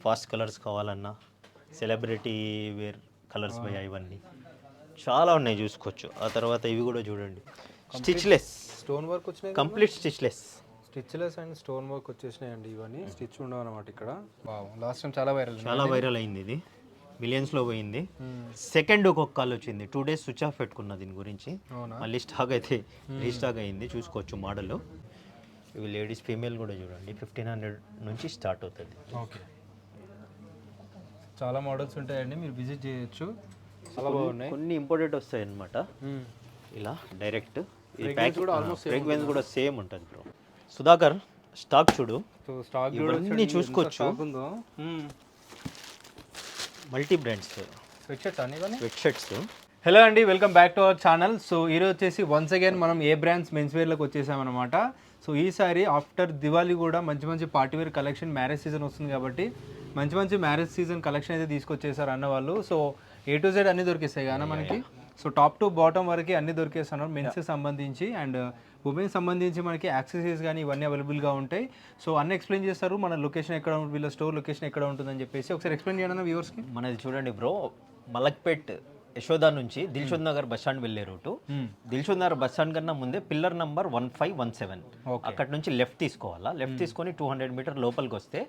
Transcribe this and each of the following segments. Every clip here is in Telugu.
ఫాస్ట్ కలర్స్ కావాలన్నా సెలబ్రిటీ వేర్ కలర్స్ భయ్యా ఇవన్నీ చాలా ఉన్నాయి చూసుకోవచ్చు. ఆ తర్వాత ఇవి కూడా చూడండి, స్టిచ్లెస్ స్టోన్ వర్క్ వచ్చినాయి, complete stitchless. Stitchless and stone work వచ్చేసినాయండి. ఇవన్నీ స్టిచ్ ఉండవు అనమాట ఇక్కడ. లాస్ట్ టైం చాలా వైరల్ అయింది, ఇది మిలియన్స్లో పోయింది. సెకండ్ ఒక్కొక్క కాల్ వచ్చింది, 2 days స్విచ్ ఆఫ్ పెట్టుకున్నా దీని గురించి. మళ్ళీ స్టాక్ అయితే రీస్టాక్ అయింది, చూసుకోవచ్చు మోడల్. ఇవి లేడీస్ ఫీమేల్ కూడా చూడండి, 1500 నుంచి స్టార్ట్ అవుతుంది. ఓకే, చాలా మోడల్స్ ఉంటాయండి, మీరు విజిట్ చేయొచ్చు. చాలా బాగున్నాయి. కొన్ని ఇంపోర్టెడ్ వస్తాయి అన్నమాట. ఇలా డైరెక్ట్ ఫ్రేగ్రెన్స్ కూడా సేమ్ ఉంటుంది బ్రో. సుధాకర్ స్టాక్ చూడు, స్టాక్ ఇవన్నీ చూసుకోవచ్చు. Multi brands sweat shirts. Hello అండి, welcome back to our channel. So ఈరోజు వచ్చేసి వన్స్ అగైన్ మనం ఏ బ్రాండ్స్ మెన్స్ వేర్లోకి వచ్చేసామన్నమాట. సో ఈసారి ఆఫ్టర్ దివాళీ కూడా మంచి మంచి party wear collection, marriage season వస్తుంది కాబట్టి మంచి మంచి మ్యారేజ్ సీజన్ కలెక్షన్ అయితే తీసుకొచ్చేసారు అన్న వాళ్ళు. సో A to Z అన్ని దొరికేస్తాయి కానీ మనకి. సో టాప్ టు బాటమ్ వరకు అన్ని దొరికేస్తున్నారు మెన్స్ సంబంధించి. అండ్ ఉమెన్ సంబంధించి మనకి యాక్సెసరీస్ కానీ ఇవన్నీ అవైలబుల్గా ఉంటాయి. సో అన్ని ఎక్స్ప్లెయిన్ చేస్తారు, మన లొకేషన్ ఎక్కడ, వీళ్ళ స్టోర్ లొకేషన్ ఎక్కడ ఉంటుందని చెప్పేసి ఒకసారి ఎక్స్ప్లెయిన్ చేయడం వ్యూవర్స్కి. మనది చూడండి బ్రో, మలక్పేట్ యశోదా నుంచి దిల్షుద్ నగర్ బస్ స్టాండ్ వెళ్ళే రూటు. దిల్షుద్ నగర్ బస్ స్టాండ్ కన్నా ముందే పిల్లర్ నంబర్ 1517, అక్కడ నుంచి లెఫ్ట్ తీసుకోవాలా. లెఫ్ట్ తీసుకొని 200 మీటర్ లోపలికి వస్తే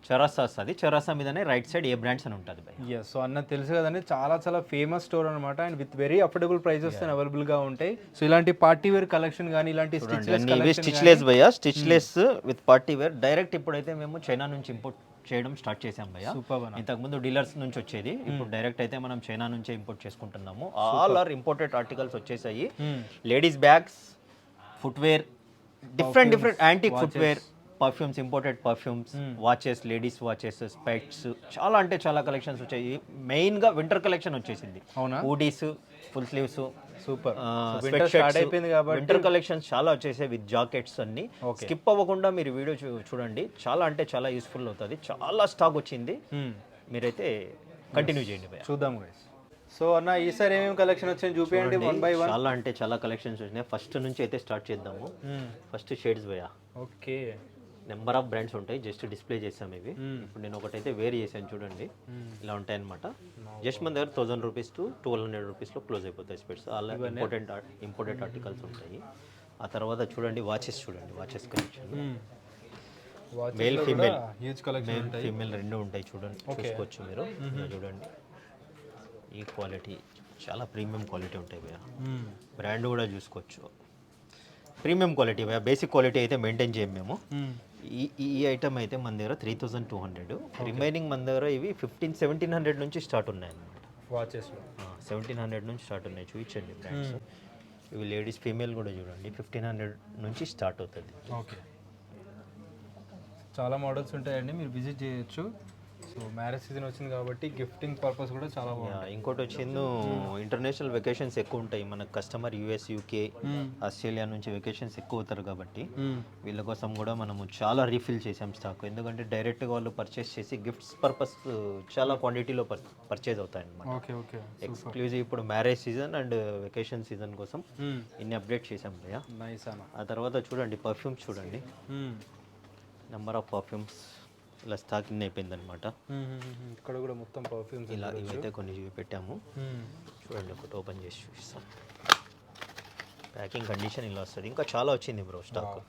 చౌరస్తా వస్తుంది. చౌరస్తా మీదనే రైట్ సైడ్ ఏ బ్రాండ్స్ అని ఉంటుంది భయ్. సో అన్న తెలుసు కదండి, చాలా చాలా ఫేమస్ స్టోర్ అనమాట. And with very affordable prices అవైలబుల్గా ఉంటాయి. సో ఇలాంటి పార్టీ వేర్ కలెక్షన్ కానీ ఇలాంటి స్టిచ్లెస్ భయ్యా, stitchless with party wear. Direct ఇప్పుడైతే మేము చైనా నుంచి ఇంపోర్ట్ చేయడం స్టార్ట్ చేసాం భయ్యా. ఇంతకుముందు డీలర్స్ నుంచి వచ్చేది, ఇప్పుడు డైరెక్ట్ అయితే మనం చైనా నుంచే ఇంపోర్ట్ చేసుకుంటున్నాము. ఆల్ ఆర్ ఇంపోర్టెడ్ ఆర్టికల్స్ వచ్చేసాయి. Ladies bags, footwear, different antique footwear, perfumes, imported perfumes, watches, ladies watches, specs, చాలా అంటే చాలా కలెక్షన్స్ వచ్చాయి. మెయిన్గా వింటర్ కలెక్షన్ వచ్చేసింది. Hoodies, full sleeves, super winter collections చాలా వచ్చేసాయి విత్ జాకెట్స్ అన్ని. స్కిప్ అవ్వకుండా మీరు వీడియో చూడండి, చాలా అంటే చాలా యూస్ఫుల్ అవుతుంది. చాలా స్టాక్ వచ్చింది, మీరైతే కంటిన్యూ చేయండి. చూద్దాం గైస్. సో అన్న ఈసారి ఏమేమి కలెక్షన్ వచ్చాయి చూపించండి వన్ బై వన్. చాలా అంటే చాలా కలెక్షన్స్ వచ్చినాయి. ఫస్ట్ నుంచి అయితే స్టార్ట్ చేద్దాము. ఫస్ట్ షేడ్స్ భయ్యా. ఓకే, నెంబర్ ఆఫ్ బ్రాండ్స్ ఉంటాయి, జస్ట్ డిస్ప్లే చేసాము ఇవి. ఇప్పుడు నేను ఒకటైతే వేర్ చేశాను చూడండి, ఇలా ఉంటాయి అనమాట. జస్ట్ మన దగ్గర 1000 రూపీస్ టు 1200 రూపీస్లో క్లోజ్ అయిపోతాయి స్పెట్స్. అలా ఇంపోర్టెడ్ ఆర్టికల్స్ ఉంటాయి. ఆ తర్వాత చూడండి వాచెస్, చూడండి watches collection male female, female రెండు ఉంటాయి చూడండి, చూసుకోవచ్చు మీరు. చూడండి ఈ క్వాలిటీ చాలా ప్రీమియం క్వాలిటీ ఉంటాయి భయ్యా. బ్రాండ్ కూడా చూసుకోవచ్చు, ప్రీమియం క్వాలిటీ భయ్యా. బేసిక్ క్వాలిటీ అయితే మెయింటైన్ చేయం మేము. ఈ ఐటమ్ అయితే మన దగ్గర 3200, రిమైనింగ్ మన దగ్గర ఇవి 1700 నుంచి స్టార్ట్ ఉన్నాయి అన్నమాట. వాచెస్లో 1700 నుంచి స్టార్ట్ ఉన్నాయి, చూపించండి బ్రాండ్స్. ఇవి లేడీస్ ఫీమేల్ కూడా చూడండి, 1500 నుంచి స్టార్ట్ అవుతుంది. ఓకే, చాలా మోడల్స్ ఉంటాయండి, మీరు విజిట్ చేయొచ్చు. సో మ్యారేజ్ సీజన్ వచ్చింది కాబట్టి గిఫ్టింగ్ పర్పస్ కూడా చాలా బాగుంది. ఇంకోటి వచ్చింది, ఇంటర్నేషనల్ వెకేషన్స్ ఎక్కువ ఉంటాయి మనకు. కస్టమర్ US, UK, ఆస్ట్రేలియా నుంచి వెకేషన్స్ ఎక్కువ అవుతారు కాబట్టి వీళ్ళ కోసం కూడా మనము చాలా రీఫిల్ చేసాం స్టాక్. ఎందుకంటే డైరెక్ట్గా వాళ్ళు పర్చేస్ చేసి గిఫ్ట్స్ పర్పస్ చాలా క్వాంటిటీలో పర్చేజ్ అవుతాయి అన్నమాట. ఓకే ఓకే, ఎక్స్క్లూజివ్ ఇప్పుడు marriage season and vacation season కోసం ఇన్ని అప్డేట్ చేసాం భయ్యా. నైస్ అన్న. ఆ తర్వాత చూడండి పర్ఫ్యూమ్స్, చూడండి నెంబర్ ఆఫ్ పర్ఫ్యూమ్స్. ఇలా స్టాక్ ఇన్ అయిపోయింది అనమాట. ఇక్కడ కూడా మొత్తం పర్ఫ్యూమ్స్ ఇలా ఇవైతే కొన్ని పెట్టాము చూడండి, ఒకటి ఓపెన్ చేసి చూపిస్తాం. ప్యాకింగ్ కండిషన్ ఇలా వస్తుంది. ఇంకా చాలా వచ్చింది బ్రో స్టాక్.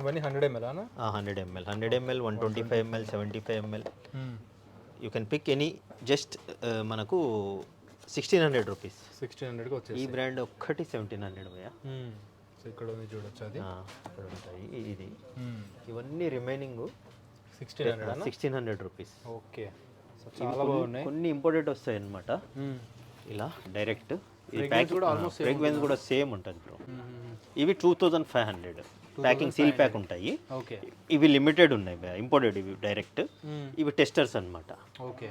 ఇవన్నీ 100 ml అన్న? 100 ml, 125 ml, 75 ml. You can pick any. Just మనకు 1600 రూపీస్. 1600కి వచ్చేసి ఈ బ్రాండ్ ఒక్కటి 1700 భయ్యా. ఇక్కడ ఉంది చూడొచ్చు, అది ఇక్కడ ఉంటాయి. ఇది ఇవన్నీ రిమైనింగ్ 1600 రూపీస్. ఓకే, చాలా బాగున్నాయి. కొన్ని ఇంపోర్టెడ్ వస్తాయి అన్నమాట. ఇలా డైరెక్ట్ ఫ్రేగ్రెన్స్ కూడా సేమ్ ఉంటుంది బ్రో. ఇవి 2500 ప్యాకింగ్, సీల్ ప్యాక్ ఉంటాయి. ఓకే, ఇవి లిమిటెడ్ ఉన్నాయి ఇంపోర్టెడ్, ఇవి డైరెక్ట్. ఇవి టెస్టర్స్ అన్నమాట. ఓకే,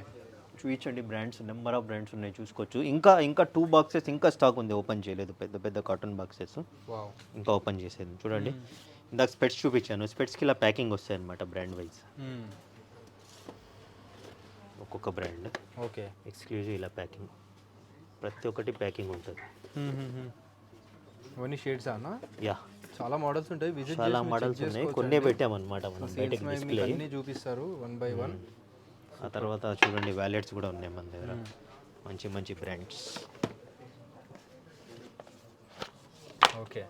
చూపించండి బ్రాండ్స్, నెంబర్ ఆఫ్ బ్రాండ్స్ ఉన్నాయి, చూసుకోవచ్చు. ఇంకా 2 బాక్సెస్ ఇంకా స్టాక్ ఉంది, ఓపెన్ చేయలేదు. పెద్ద పెద్ద కాటన్ బాక్సెస్ ఇంకా ఓపెన్ చేసేది. చూడండి ఇందాక స్పెట్స్ చూపించాను, స్పెట్స్కి ఇలా ప్యాకింగ్ వస్తాయి అనమాట బ్రాండ్ వైజ్. ఒక్కొక్క బ్రాండ్ ఓకే ఎక్స్క్లూజివ్ ఇలా ప్యాకింగ్, ప్రతి ఒక్కటి ప్యాకింగ్ ఉంటుంది. ఇవన్నీ షేడ్స్ అన్న? యా, చాలా మోడల్స్ ఉంటాయి, విజిట్ చాలా మోడల్స్ ఉన్నాయి, కొన్నే పెట్టామన్నమాట మనం బయటకి డిస్ప్లే. అన్ని చూపిస్తారు 1 by 1. ఆ తర్వాత చూడండి వ్యాలెట్స్ కూడా ఉన్నాయి మన దగ్గర, మంచి మంచి బ్రాండ్స్. ఓకే.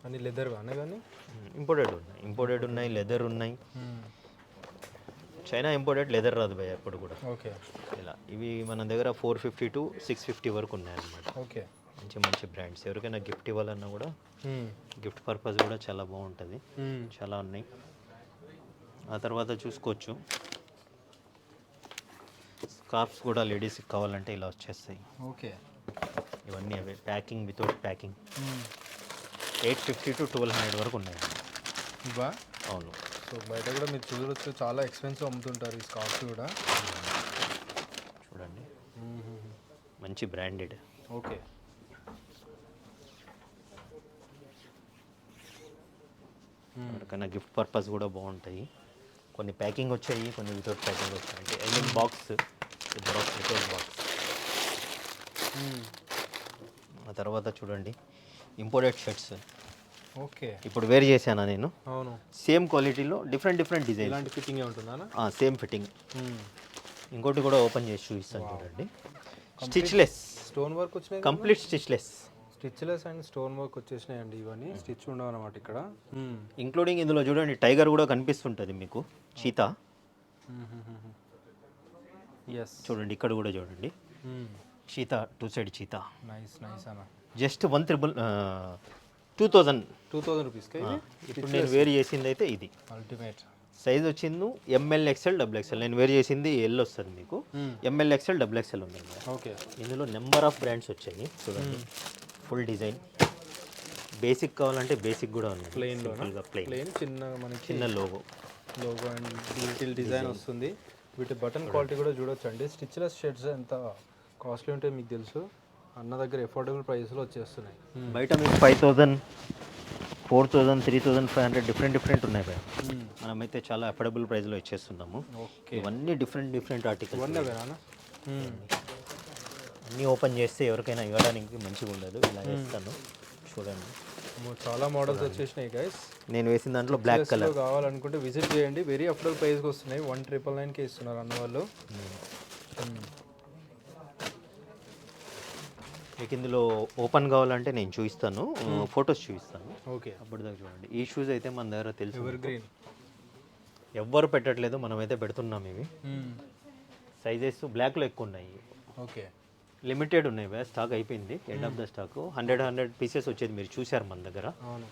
అన్ని లెదర్ కానీ ఇంపోర్టెడ్ ఉన్నాయి, లెదర్ ఉన్నాయి. చైనా ఇంపోర్టెడ్ లెదర్ రాదు భయ ఎప్పుడు కూడా. ఓకే. ఇలా ఇవి మన దగ్గర 450 to 650 వరకు ఉన్నాయన్నమాట. ఓకే. మంచి మంచి బ్రాండ్స్, ఎవరికైనా గిఫ్ట్ ఇవ్వాలన్నా కూడా గిఫ్ట్ పర్పస్ కూడా చాలా బాగుంటుంది, చాలా ఉన్నాయి. ఆ తర్వాత చూసుకోవచ్చు స్కార్ఫ్స్ కూడా లేడీస్కి కావాలంటే ఇలా వచ్చేస్తాయి. ఓకే. ఇవన్నీ అవే ప్యాకింగ్, వితౌట్ ప్యాకింగ్. 850 to 1200 వరకు ఉన్నాయి. ఇవా? అవును. సో బయట కూడా మీరు చూడవచ్చు, చాలా ఎక్స్పెన్సివ్ అమ్ముతుంటారు ఈ స్కార్ఫ్స్ కూడా. చూడండి మంచి బ్రాండెడ్. ఓకే. ఎవరికైనా గిఫ్ట్ పర్పస్ కూడా బాగుంటాయి. కొన్ని ప్యాకింగ్ వచ్చాయి, కొన్ని వితౌట్ ప్యాకింగ్ వచ్చాయి. అంటే ఎల్ఎన్ బాక్స్, వితౌట్ బాక్స్. ఆ తర్వాత చూడండి ఇంపోర్టెడ్ షర్ట్స్. ఓకే. ఇప్పుడు వేర్ చేశానా నేను? అవును. సేమ్ క్వాలిటీలో డిఫరెంట్ డిజైన్. ఇలాంటి ఫిట్టింగ్ ఉంటుందా? Same fitting. ఇంకోటి కూడా ఓపెన్ చేసి చూపిస్తాను చూడండి. స్టిచ్లెస్, స్టోన్ వర్క్ వచ్చినాయి, complete stitchless. Stitchless and stone work వచ్చేసినాయండి. ఇవన్నీ స్టిచ్ ఉండవు అనమాట ఇక్కడ. ఇంక్లూడింగ్ ఇందులో చూడండి టైగర్ కూడా కనిపిస్తుంటుంది మీకు, చీతా. ఎస్. చూడండి ఇక్కడ కూడా చూడండి చీతా, 2 సైడ్ చీతా. నైస్ అన్న. జస్ట్ 2000 రూపీస్కి. ఇప్పుడు నేను వేర్ చేసింది అయితే ఇది అల్టిమేట్. సైజ్ వచ్చింది ML, XL, XXL. నేను వేర్ చేసింది ఎల్ వస్తుంది మీకు. ML, XL, XXL ఉంది. ఓకే. ఇందులో నెంబర్ ఆఫ్ బ్రాండ్స్ వచ్చాయి చూడండి. ఫుల్ డిజైన్, బేసిక్ కావాలంటే బేసిక్ కూడా ఉంది. ప్లెయిన్ చిన్నగా మనకి చిన్న లోగో అండ్ డీటెయిల్ డిజైన్ వస్తుంది. వీటి బటన్ క్వాలిటీ కూడా చూడొచ్చు అండి. స్టిచ్లెస్ షర్ట్స్ ఎంత కాస్ట్లీ ఉంటాయి మీకు తెలుసు, అన్న దగ్గర ఎఫోర్డబుల్ ప్రైస్లో వచ్చేస్తున్నాయి. బయట మీకు 5000, 4000, 3500 డిఫరెంట్ ఉన్నాయి భయ. మనమైతే చాలా అఫోర్డబుల్ ప్రైస్లో ఇచ్చేస్తున్నాము. ఇవన్నీ డిఫరెంట్ ఆర్టికల్స్. అన్నీ ఓపెన్ చేస్తే ఎవరికైనా ఇవ్వడానికి మంచిగా ఉండదు. ఇలా వేస్తాను చూడండి. చాలా మోడల్స్ వచ్చేసినాయి గైస్. నేను వేసిన దాంట్లో బ్లాక్ కలర్ కావాలనుకుంటే విజిట్ చేయండి. వెరీ అఫోర్డబుల్ ప్రైస్కి వస్తున్నాయి. 1999కి ఇస్తున్నారు అన్న వాళ్ళు. మీకు ఇందులో ఓపెన్ కావాలంటే నేను చూపిస్తాను, ఫొటోస్ చూపిస్తాను. ఓకే. అప్పుడు దాకా చూడండి. ఈ షూస్ అయితే మన దగ్గర తెలుసు, ఎవర్ గ్రీన్, ఎవ్వరు పెట్టట్లేదు, మనమైతే పెడుతున్నాం. ఇవి సైజెస్ బ్లాక్లో ఎక్కువ ఉన్నాయి. ఓకే. లిమిటెడ్ ఉన్నాయి భయ, స్టాక్ అయిపోయింది. End of the stock 100 pieces వచ్చేది, మీరు చూశారు మన దగ్గర. అవును.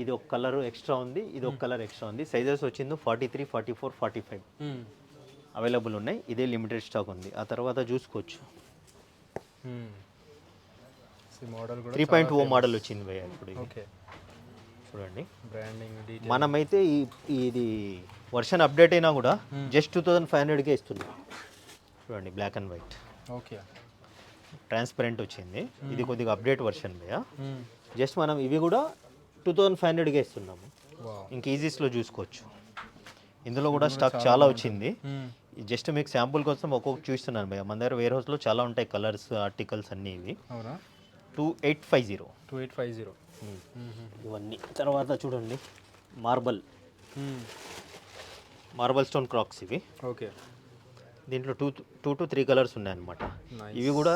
ఇది ఒక కలర్ ఎక్స్ట్రా ఉంది, ఇది ఒక కలర్ ఎక్స్ట్రా ఉంది. సైజెస్ వచ్చింది 43, 44, 45 అవైలబుల్ ఉన్నాయి. ఇదే లిమిటెడ్ స్టాక్ ఉంది. ఆ తర్వాత చూసుకోవచ్చు 3.0 మోడల్ వచ్చింది భయ ఇప్పుడు. ఓకే. చూడండి బ్రాండింగ్. మనమైతే ఇది వర్షన్ అప్డేట్ అయినా కూడా జస్ట్ 2500కే ఇస్తున్నాం. చూడండి black and white. Okay. Transparent వచ్చింది. ఇది కొద్దిగా అప్డేట్ వర్షన్ భయ. జస్ట్ మనం ఇవి కూడా 2500కే ఇస్తున్నాము. ఇంక ఈజీస్లో చూసుకోవచ్చు. ఇందులో కూడా స్టాక్ చాలా వచ్చింది. జస్ట్ మీకు శాంపుల్ కోసం ఒక్కొక్క చూస్తున్నాను భయ. మన దగ్గర వేర్ హౌస్లో చాలా ఉంటాయి కలర్స్, ఆర్టికల్స్ అన్నీ. ఇవి 2850 ఇవన్నీ. తర్వాత చూడండి మార్బల్ స్టోన్ క్రాక్స్ ఇవి. ఓకే. దీంట్లో 2 to 3 కలర్స్ ఉన్నాయన్నమాట. ఇవి కూడా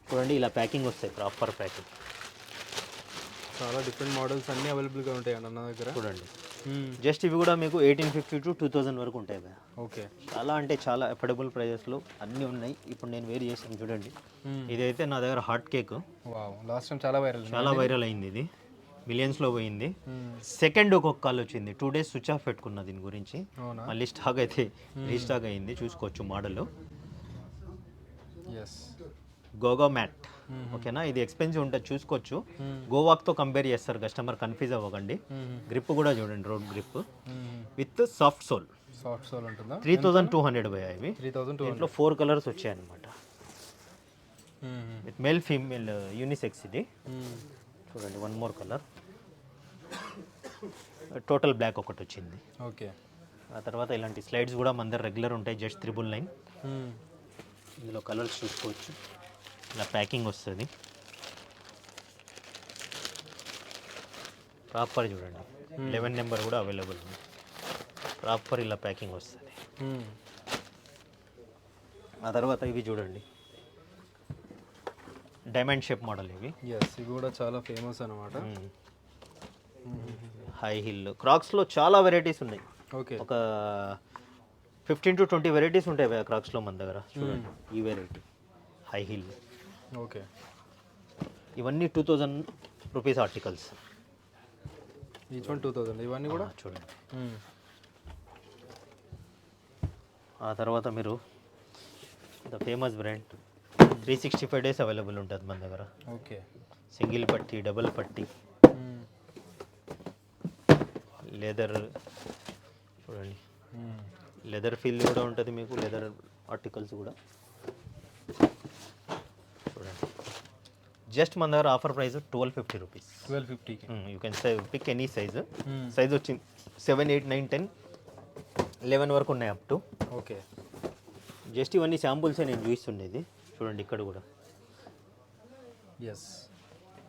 చూడండి ఇలా ప్యాకింగ్ వస్తాయి, ప్రాపర్ ప్యాకింగ్. చాలా డిఫరెంట్ మోడల్స్ అన్నీ అవైలబుల్గా ఉంటాయి అన్న దగ్గర. చూడండి జస్ట్ ఇవి కూడా మీకు 1850 to 2000 వరకు ఉంటాయి భయ. ఓకే. చాలా అంటే చాలా అఫోర్డబుల్ ప్రైజెస్లో అన్నీ ఉన్నాయి. ఇప్పుడు నేను వేర్ చేసాను చూడండి. ఇదైతే నా దగ్గర హాట్ కేక్. లాస్ట్ టైం చాలా వైరల్ అయింది. ఇది మిలియన్స్లో పోయింది. సెకండ్ ఒక్కొక్క కాల్ వచ్చింది. 2 days స్విచ్ ఆఫ్ పెట్టుకున్నా దీని గురించి. మళ్ళీ స్టాక్ అయితే రీస్టాక్ అయింది. చూసుకోవచ్చు మోడల్. గోగా మ్యాట్. ఓకేనా, ఇది ఎక్స్పెన్సివ్ ఉంటుంది, చూసుకోవచ్చు. గోవాక్తో కంపేర్ చేస్తారు కస్టమర్, కన్ఫ్యూజ్ అవ్వకండి. గ్రిప్ కూడా చూడండి, road grip with soft sole ఉంటుందా? 3200 భయ. ఇవి 3200. ఇంట్లో 4 కలర్స్ వచ్చాయి అనమాట. With male female unisex. ఇది చూడండి, 1 more కలర్. టోటల్ బ్లాక్ ఒకటి వచ్చింది. ఓకే. ఆ తర్వాత ఇలాంటి స్లైడ్స్ కూడా మన దగ్గర రెగ్యులర్ ఉంటాయి. జస్ట్ 999. ఇందులో కలర్స్ చూసుకోవచ్చు. ఇలా ప్యాకింగ్ వస్తుంది. ప్రాపర్ చూడండి, 11 నెంబర్ కూడా అవైలబుల్ ఉంది. ప్రాపర్ ఇలా ప్యాకింగ్ వస్తుంది. ఆ తర్వాత ఇవి చూడండి, డైమండ్ షేప్ మోడల్ ఇవి. ఎస్, ఇవి కూడా చాలా ఫేమస్ అనమాట. హై హిల్ క్రాక్స్లో చాలా వెరైటీస్ ఉన్నాయి. ఓకే, ఒక 15 to 20 వెరైటీస్ ఉంటాయి భయ్యా క్రాక్స్లో మన దగ్గర. చూడండి ఈ వెరైటీ హై హిల్. ఓకే, ఇవన్నీ 2000 రూపీస్ ఆర్టికల్స్. Each one 2000. ఇవన్నీ కూడా చూడండి. ఆ తర్వాత మీరు the famous brand 365 days available ఉంటుంది మన దగ్గర. ఓకే, సింగిల్ పట్టి, డబుల్ పట్టి, లెదర్ చూడండి, లెదర్ ఫీల్ కూడా ఉంటుంది మీకు, లెదర్ ఆర్టికల్స్ కూడా చూడండి. జస్ట్ మన దగ్గర ఆఫర్ ప్రైస్ 1250 రూపీస్. 1250కి you can pick any size. Size వచ్చింది 7, 8, 9, 10, 11 వరకు ఉన్నాయి అప్ టు. ఓకే, జస్ట్ ఇవన్నీ శాంపుల్సే నేను చూపిస్తుండేది. చూడండి ఇక్కడ కూడా ఎస్,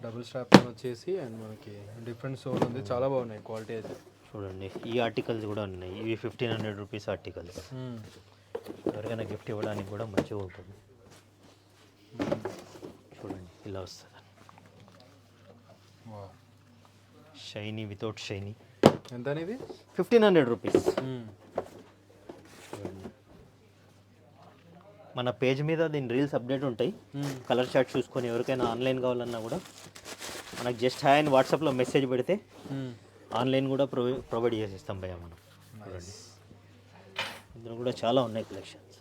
డబుల్ స్ట్రాప్ వచ్చేసి అండ్ మనకి డిఫరెంట్ సోల్ ఉంది. చాలా బాగున్నాయి క్వాలిటీ అయితే. చూడండి ఈ ఆర్టికల్స్ కూడా ఉన్నాయి. ఇవి 1500 రూపీస్ ఆర్టికల్స్. ఎవరికైనా గిఫ్ట్ ఇవ్వడానికి కూడా మంచిగా ఉంటుంది. చూడండి ఇలా వస్తుంది, షైనీ వితౌట్ షైనీ. ఎంత అనేది? 1500 రూపీస్. మన పేజ్ మీద దీని రీల్స్ అప్డేట్ ఉంటాయి. కలర్ చార్ట్ చూసుకొని ఎవరికైనా ఆన్లైన్ కావాలన్నా కూడా మనకు జస్ట్ హాయ్ అని వాట్సాప్లో మెసేజ్ పెడితే ఆన్లైన్ కూడా ప్రొవైడ్ చేసేస్తాం భయ్యా మనం. చూడండి ఇందులో కూడా చాలా ఉన్నాయి కలెక్షన్స్.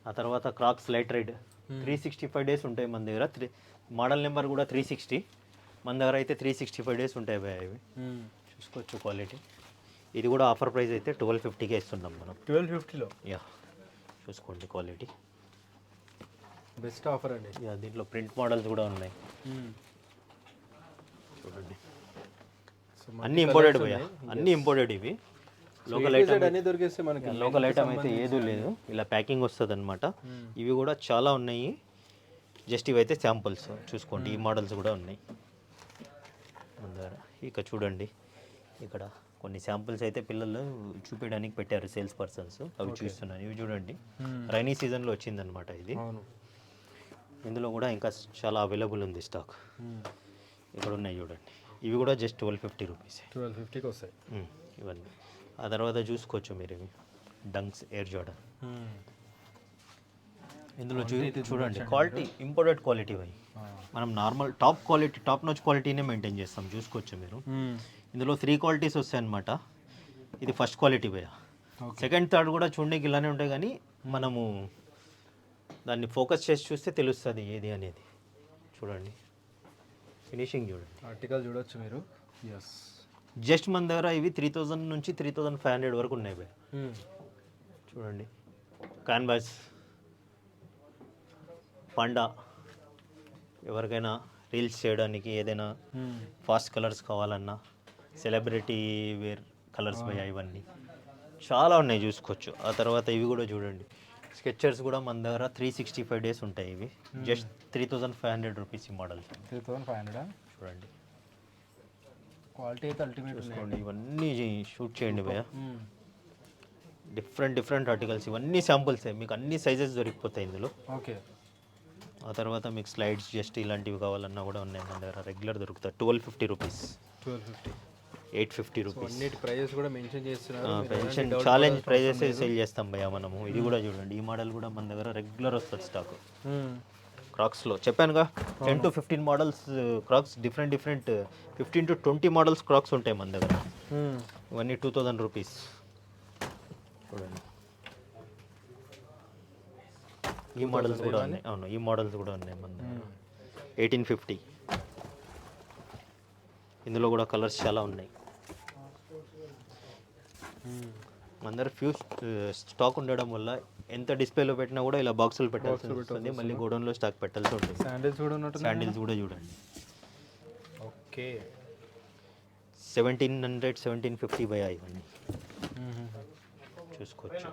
ఆ తర్వాత క్రాక్స్ లైట్ రైడ్ 365 డేస్ ఉంటాయి మన దగ్గర. మోడల్ నెంబర్ కూడా 360. మన దగ్గర అయితే 365 డేస్ ఉంటాయి భయ్యా. ఇవి చూసుకోవచ్చు క్వాలిటీ. ఇది కూడా ఆఫర్ ప్రైస్ అయితే 1250కే ఇస్తున్నాం మనం. 1250లో? యా, చూసుకోండి క్వాలిటీ బెస్ట్ ఆఫర్ అండి. యా, దీంట్లో ప్రింట్ మోడల్స్ కూడా ఉన్నాయి. చూడండి అన్ని ఇంపోర్టెడ్ భయ్యా, అన్ని ఇంపోర్టెడ్. ఇవి లోకల్ ఐటమ్ అన్ని దొరికేస్తే మనకి లోకల్ ఐటమ్ అయితే ఏదూ లేదు. ఇలా ప్యాకింగ్ వస్తుంది అనమాట. ఇవి కూడా చాలా ఉన్నాయి. జస్ట్ ఇవైతే శాంపుల్స్ చూసుకోండి. ఈ మోడల్స్ కూడా ఉన్నాయి మన దగ్గర. ఇక చూడండి ఇక్కడ కొన్ని శాంపుల్స్ అయితే పిల్లలు చూపించడానికి పెట్టారు సేల్స్ పర్సన్స్. అవి చూస్తున్నాను. ఇవి చూడండి, రైనీ సీజన్లో వచ్చిందనమాట ఇది. ఇందులో కూడా ఇంకా చాలా అవైలబుల్ ఉంది స్టాక్. ఇక్కడ ఉన్నాయి చూడండి. ఇవి కూడా జస్ట్ 1250 రూపీస్. 1250కి వస్తాయి ఇవన్నీ. ఆ తర్వాత చూసుకోవచ్చు మీరు ఇవి డంక్స్ ఎయిర్ జోర్డన్. ఇందులో చూడండి క్వాలిటీ ఇంపోర్టెడ్ క్వాలిటీ అవి. మనం normal top quality, top notch క్వాలిటీనే మెయింటైన్ చేస్తాం. చూసుకోవచ్చు మీరు. ఇందులో 3 క్వాలిటీస్ వస్తాయి అన్నమాట. ఇది ఫస్ట్ క్వాలిటీ భయ్యా. సెకండ్, థర్డ్ కూడా చూడడానికి ఇలానే ఉంటాయి, కానీ మనము దాన్ని ఫోకస్ చేసి చూస్తే తెలుస్తుంది ఏది అనేది. చూడండి ఫినిషింగ్ చూడండి. ఆర్టికల్ చూడొచ్చు మీరు. ఎస్, జస్ట్ మన దగ్గర ఇవి 3000 నుంచి 3500 వరకు ఉన్నాయి భయ్యా. చూడండి క్యాన్వాస్, పండా, ఎవరికైనా రీల్స్ చేయడానికి ఏదైనా ఫాస్ట్ కలర్స్ కావాలన్నా, సెలబ్రిటీ వేర్ కలర్స్ భయ్యా. ఇవన్నీ చాలా ఉన్నాయి చూసుకోవచ్చు. ఆ తర్వాత ఇవి కూడా చూడండి, స్కెచర్స్ కూడా మన దగ్గర 365 డేస్ ఉంటాయి. ఇవి జస్ట్ 3500 రూపీస్ ఈ మోడల్. 3500 చూడండి క్వాలిటీ అయితే అల్టిమేట్ చూసుకోండి. ఇవన్నీ షూట్ చేయండి భయ్యా. Different articles. ఇవన్నీ శాంపుల్సే, మీకు అన్ని సైజెస్ దొరికిపోతాయి ఇందులో. ఓకే. ఆ తర్వాత మీకు స్లైడ్స్ జస్ట్ ఇలాంటివి కావాలన్నా కూడా ఉన్నాయి మన దగ్గర. రెగ్యులర్ దొరుకుతాయి 1250 రూపీస్, 1250, 850 రూపీస్. అన్నిటి ప్రైజెస్ కూడా మెన్షన్ చేస్తున్నారు. పెన్షన్ ఛాలెంజ్ ప్రైజెస్ సేల్ చేస్తాం భయ్యా మనము. ఇది కూడా చూడండి, ఈ మోడల్ కూడా మన దగ్గర రెగ్యులర్ వస్తుంది స్టాక్. క్రాక్స్లో చెప్పానుగా 10 to 15 models Crocs, different 15 to 20 models Crocs ఉంటాయి మన దగ్గర. ఇవన్నీ 2000 రూపీస్. చూడండి ఈ మోడల్స్ కూడా ఉన్నాయి. అవును, ఈ మోడల్స్ కూడా ఉన్నాయి మన దగ్గర. 1850. ఇందులో కూడా కలర్స్ చాలా ఉన్నాయి. మన దగ్గర ఫ్యూ స్టాక్ ఉండడం వల్ల ఎంత డిస్ప్లేలో పెట్టినా కూడా ఇలా బాక్సులు పెట్టాల్సి వస్తుంది. మళ్ళీ గోడౌన్లో స్టాక్ పెట్టాల్సి ఉంటుంది. శాండిల్స్ కూడా ఉన్నట్టు. శాండిల్స్ కూడా చూడండి. ఓకే. 1700, 1750 భయ్యా ఇవన్నీ చూసుకోవచ్చు.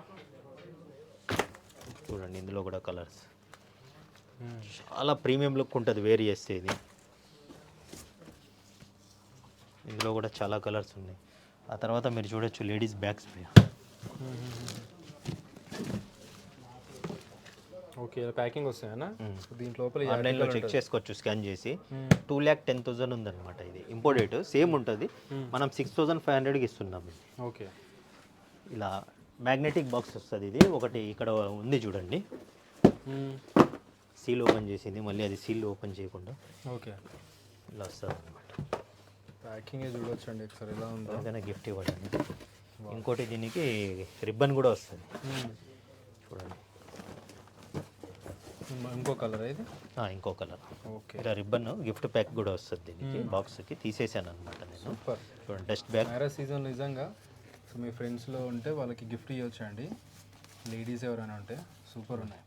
చూడండి ఇందులో కూడా కలర్స్ చాలా ప్రీమియం లుక్ ఉంటుంది వేర్ చేస్తే ఇది. ఇందులో కూడా చాలా కలర్స్ ఉన్నాయి. ఆ తర్వాత మీరు చూడొచ్చు లేడీస్ బ్యాగ్స్. ఓకే ప్యాకింగ్ వస్తాయన్నా దీంట్ లోపల ఆన్లైన్లో చెక్ చేసుకోవచ్చు స్కాన్ చేసి. 2,10,000 ఉందన్నమాట. ఇది ఇంపోర్టెడ్ సేమ్ ఉంటుంది. మనం 6,500కి ఇస్తున్నాం. ఓకే ఇలా మ్యాగ్నెటిక్ బాక్స్ వస్తుంది. ఇది ఒకటి ఇక్కడ ఉంది చూడండి, సీల్ ఓపెన్ చేసింది, మళ్ళీ అది సీల్ ఓపెన్ చేయకుండా ఓకే ఇలా వస్తుంది అనమాట. ప్యాకింగ్ చూడొచ్చండి ఒకసారి ఎలా ఉందో. ఏదైనా గిఫ్ట్ ఇవ్వడానికి. ఇంకోటి దీనికి రిబ్బన్ కూడా వస్తుంది చూడండి. ఇంకో కలర్ ఇది, ఇంకో కలర్. ఓకే ఇలా రిబ్బన్ గిఫ్ట్ ప్యాక్ కూడా వస్తుంది దీనికి. బాక్స్కి తీసేసాను అనమాట నేను. సూపర్. చూడండి డస్ట్ బ్యాగ్. మ్యారేజ్ సీజన్ నిజంగా సో మీ ఫ్రెండ్స్లో ఉంటే వాళ్ళకి గిఫ్ట్ ఇవ్వచ్చు అండి. లేడీస్ ఎవరైనా ఉంటే సూపర్ ఉన్నాయి.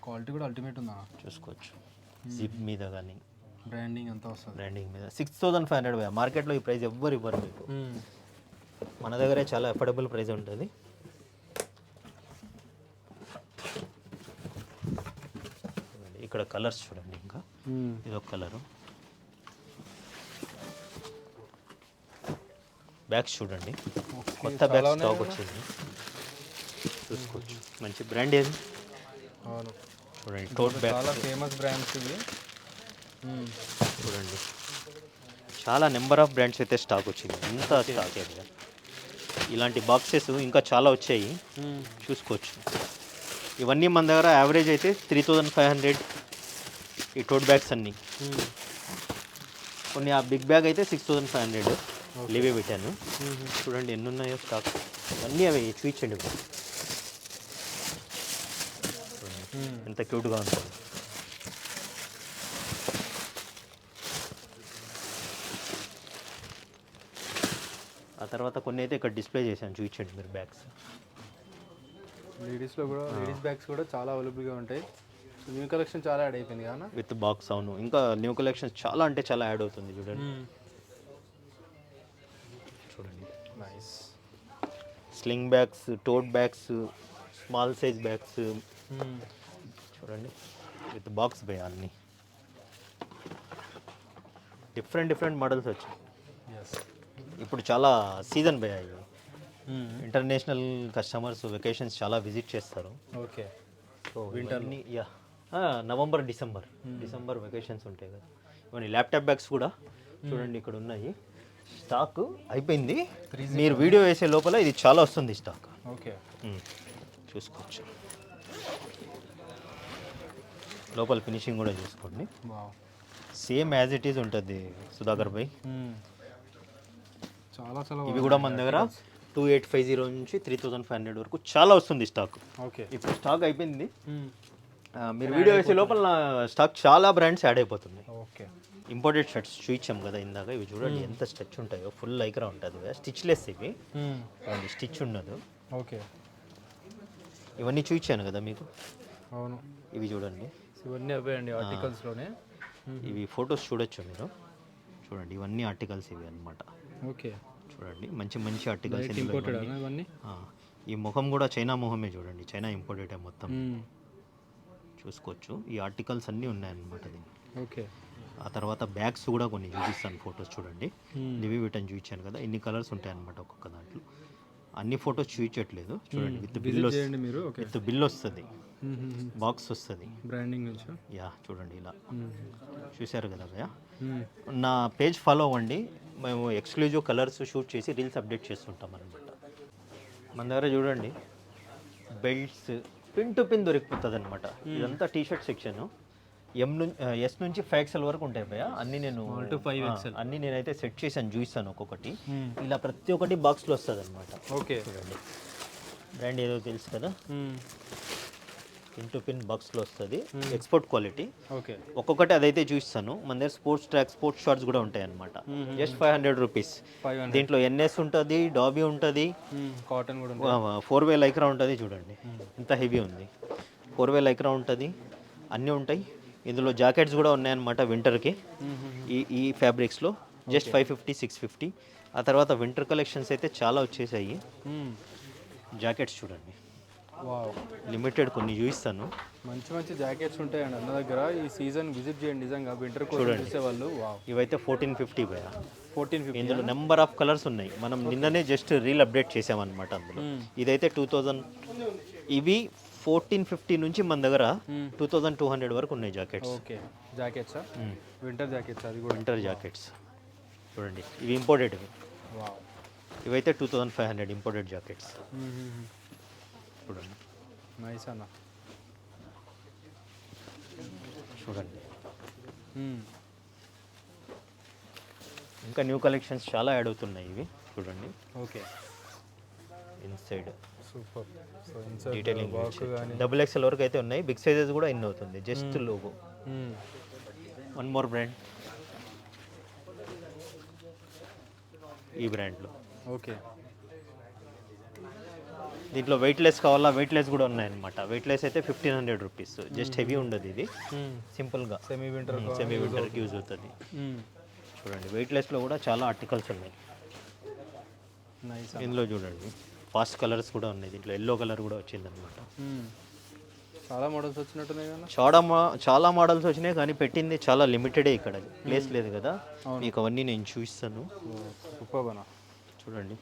క్వాలిటీ కూడా అల్టిమేట్ ఉందా చూసుకోవచ్చు. జిప్ మీద కానీ బ్రాండింగ్ అంతా వస్తుంది. బ్రాండింగ్ మీద 6,500. మార్కెట్లో ఈ ప్రైస్ ఎవ్వరు ఇవ్వరు మీకు. మన దగ్గరే చాలా అఫోర్డబుల్ ప్రైస్ ఉంటుంది. ఇక్కడ కలర్స్ చూడండి. ఇంకా ఇదొక కలరు. బ్యాగ్స్ చూడండి, కొత్త బ్యాగ్ స్టాక్ వచ్చింది. చూసుకోవచ్చు. మంచి బ్రాండ్ ఏది అవును చూడండి. టోట్ బ్యాగ్ చాలా ఫేమస్ బ్రాండ్స్ ఇవి. చూడండి చాలా నెంబర్ ఆఫ్ బ్రాండ్స్ అయితే స్టాక్ వచ్చింది. ఎంత స్టాక్ అయితే ఇలాంటి బాక్సెస్ ఇంకా చాలా వచ్చాయి. చూసుకోవచ్చు. ఇవన్నీ మన దగ్గర యావరేజ్ అయితే 3,500 ఈ టోట్ బ్యాగ్స్ అన్నీ. కొన్ని ఆ బిగ్ బ్యాగ్ అయితే 6,500 లివే పెట్టాను. చూడండి ఎన్ని ఉన్నాయో స్టాక్. అన్నీ అవి చూపించండి. ఎంత క్యూట్గా ఉంటుంది. ఆ తర్వాత కొన్ని అయితే ఇక్కడ డిస్ప్లే చేశాను, చూపించండి మీరు బ్యాగ్స్. లేడీస్లో కూడా లేడీస్ బ్యాగ్స్ కూడా చాలా అవైలబుల్గా ఉంటాయి. సో న్యూ కలెక్షన్ చాలా యాడ్ అయిపోయింది కదా విత్ బాక్స్. అవును, ఇంకా న్యూ కలెక్షన్స్ చాలా అంటే చాలా యాడ్ అవుతుంది. చూడండి చూడండి nice. Sling bags, tote bags, small size bags చూడండి విత్ బాక్స్ భయ. అన్నీ డిఫరెంట్ మోడల్స్ వచ్చాయి. ఇప్పుడు చాలా సీజన్ భయ. ఇంటర్నేషనల్ కస్టమర్స్ వెకేషన్స్ చాలా విజిట్ చేస్తారు. ఓకే సో వింటర్ని నవంబర్ డిసెంబర్ వెకేషన్స్ ఉంటాయి కదా. ఇవన్నీ ల్యాప్టాప్ బ్యాగ్స్ కూడా చూడండి ఇక్కడ ఉన్నాయి. స్టాక్ అయిపోయింది. మీరు వీడియో వేసే లోపల ఇది చాలా వస్తుంది స్టాక్. ఓకే చూసుకోవచ్చు. లోపల ఫినిషింగ్ కూడా చూసుకోండి. సేమ్ యాజ్ ఇట్ ఈజ్ ఉంటుంది సుధాకర్ భాయ్. చాలా చాలా ఇవి కూడా మన దగ్గర 2,850 నుంచి 3,500 వరకు చాలా వస్తుంది స్టాక్. ఓకే ఇప్పుడు స్టాక్ అయిపోయింది. మీరు వీడియో వేసే లోపల స్టాక్ చాలా బ్రాండ్స్ యాడ్ అయిపోతుంది. ఓకే ఇంపోర్టెడ్ షర్ట్స్ చూపించాం కదా ఇందాక. ఇవి చూడండి ఎంత స్టిచ్ ఉంటాయో. ఫుల్ లైక్రా ఉంటుంది, స్టిచ్లెస్ ఇవి. స్టిచ్ ఉండదు. ఓకే ఇవన్నీ చూపించాను కదా మీకు. అవును ఇవి చూడండి. ఇవన్నీ అవే అండి ఆర్టికల్స్లోనే. ఇవి ఫొటోస్ చూడొచ్చు మీరు. చూడండి ఇవన్నీ ఆర్టికల్స్ ఇవి అన్నమాట. ఓకే చూడండి మంచి ఆర్టికల్స్. ఇవన్నీ ఈ ముఖం కూడా చైనా ముఖమే చూడండి. చైనా ఇంపోర్టెడ్ మొత్తం. చూసుకోవచ్చు. ఈ ఆర్టికల్స్ అన్నీ ఉన్నాయన్నమాట దీన్ని. ఓకే ఆ తర్వాత బ్యాగ్స్ కూడా కొన్ని చూపిస్తాను. ఫొటోస్ చూడండి. లివి విటన్ చూపించాను కదా. ఇన్ని కలర్స్ ఉంటాయి అన్నమాట ఒక్కొక్క దాంట్లో. అన్ని ఫొటోస్ చూపించట్లేదు. చూడండి విత్ బిల్ మీరు. విత్ బిల్ వస్తుంది, బాక్స్ వస్తుంది బ్రాండింగ్ నుంచి. యా చూడండి ఇలా చూశారు కదా భయ్యా. నా పేజ్ ఫాలో అవ్వండి. మేము ఎక్స్క్లూజివ్ కలర్స్ షూట్ చేసి రీల్స్ అప్డేట్ చేస్తుంటాం అనమాట. మన దగ్గర చూడండి బెల్ట్స్ పిన్ టు పిన్ దొరికిపోతుంది అనమాట. ఇదంతా టీషర్ట్ సెక్షన్. ఎస్ నుంచి 5XL వరకు ఉంటాయి భయ్యా. అన్నీ నేను అన్నీ నేనైతే సెట్ చేశాను, చూపిస్తాను ఒక్కొక్కటి. ఇలా ప్రతి ఒక్కటి బాక్స్లో వస్తుంది అనమాట. ఓకే చూడండి బ్రాండ్ ఏదో తెలుసు కదా. పిన్ టు పిన్ బాక్స్లో వస్తుంది. Export quality. ఓకే ఒక్కొక్కటి అదైతే చూపిస్తాను. మన దగ్గర స్పోర్ట్స్ ట్రాక్, స్పోర్ట్స్ షార్ట్స్ కూడా ఉంటాయి అనమాట. Just 500 rupees. దీంట్లో ఎన్ఎస్ ఉంటుంది, డాబీ ఉంటుంది, కాటన్ కూడా 4-way లైక్రా ఉంటుంది. చూడండి ఎంత హెవీ ఉంది. 4-way లైక్రా ఉంటుంది, అన్నీ ఉంటాయి. ఇందులో జాకెట్స్ కూడా ఉన్నాయన్నమాట వింటర్కి. ఈ ఫ్యాబ్రిక్స్లో జస్ట్ 550, 650. ఆ తర్వాత వింటర్ కలెక్షన్స్ అయితే చాలా వచ్చేసాయి. జాకెట్స్ చూడండి వావ్, లిమిటెడ్ కొన్ని చూపిస్తాను. మంచి మంచి జాకెట్స్ ఉంటాయండి అన్న దగ్గర. ఈ సీజన్ విజిట్ చేయండి నిజంగా, వింటర్ కోసం చూసే వాళ్ళు. వావ్, ఇవైతే 1450 భయ. 1450. ఇందులో నెంబర్ ఆఫ్ కలర్స్ ఉన్నాయి. మనం నిన్ననే జస్ట్ రీల్ అప్డేట్ చేసామన్నమాట అందులో. ఇదైతే 2000, ఇవి 1450 నుంచి మన దగ్గర 2200 వరకు ఉన్నాయి జాకెట్స్. ఓకే, జాకెట్సా? వింటర్ జాకెట్స్ అది కూడా. వింటర్ జాకెట్స్ చూడండి, ఇవి ఇంపోర్టెడ్. వావ్, ఇవైతే 2500 ఇంపోర్టెడ్ జాకెట్స్ చూడండి. నైస్ అన్న. చూడండి ఇంకా న్యూ కలెక్షన్స్ చాలా యాడ్ అవుతున్నాయి. ఇవి చూడండి. Okay, inside super. So inside detailing work కానీ. XXL వరకు అయితే ఉన్నాయి. బిగ్ సైజెస్ కూడా ఇన్ అవుతుంది. Just logo. One more brand, ఈ బ్రాండ్లో. ఓకే, దీంట్లో వెయిట్లెస్ కావాలా, వెయిట్లెస్ కూడా ఉన్నాయన్నమాట. వెయిట్లెస్ అయితే 1500 రూపీస్. జస్ట్ హెవీ ఉండదు ఇది, సింపుల్గా సెమీ వింటర్కి యూజ్ అవుతుంది. చూడండి, వెయిట్లెస్లో కూడా చాలా ఆర్టికల్స్ ఉన్నాయి. నైస్. ఇందులో చూడండి ఫాస్ట్ కలర్స్ కూడా ఉన్నాయి. దీంట్లో ఎల్లో కలర్ కూడా వచ్చిందనమాట. చాలా మోడల్స్ వచ్చినట్టున్నాయి కదా. చాలా మోడల్స్ వచ్చినాయి, కానీ పెట్టింది చాలా లిమిటెడే. ఇక్కడ ప్లేస్ లేదు కదా, మీకు అవన్నీ నేను చూపిస్తాను. సూపర్ అన్న. చూడండి,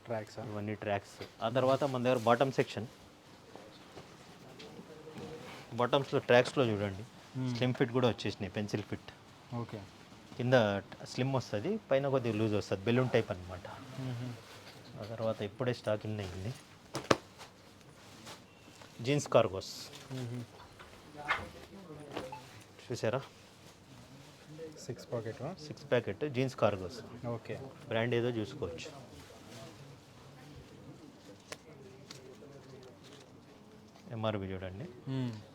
ట్రాక్స్, ఇవన్నీ ట్రాక్స్. ఆ తర్వాత మన దగ్గర బాటమ్ సెక్షన్. బాటమ్స్లో ట్రాక్స్లో చూడండి స్లిమ్ ఫిట్ కూడా వచ్చేసినాయి, పెన్సిల్ ఫిట్. ఓకే, కింద స్లిమ్ వస్తుంది, పైన కొద్దిగా లూజ్ వస్తుంది, బెలూన్ టైప్ అనమాట. ఆ తర్వాత ఇప్పుడే స్టాక్ ఇన్ అయింది జీన్స్ కార్గోస్. చూసారా, 6 packet jeans cargos. Okay, brand ఏదో చూసుకోవచ్చు. ఎంఆర్పి చూడండి,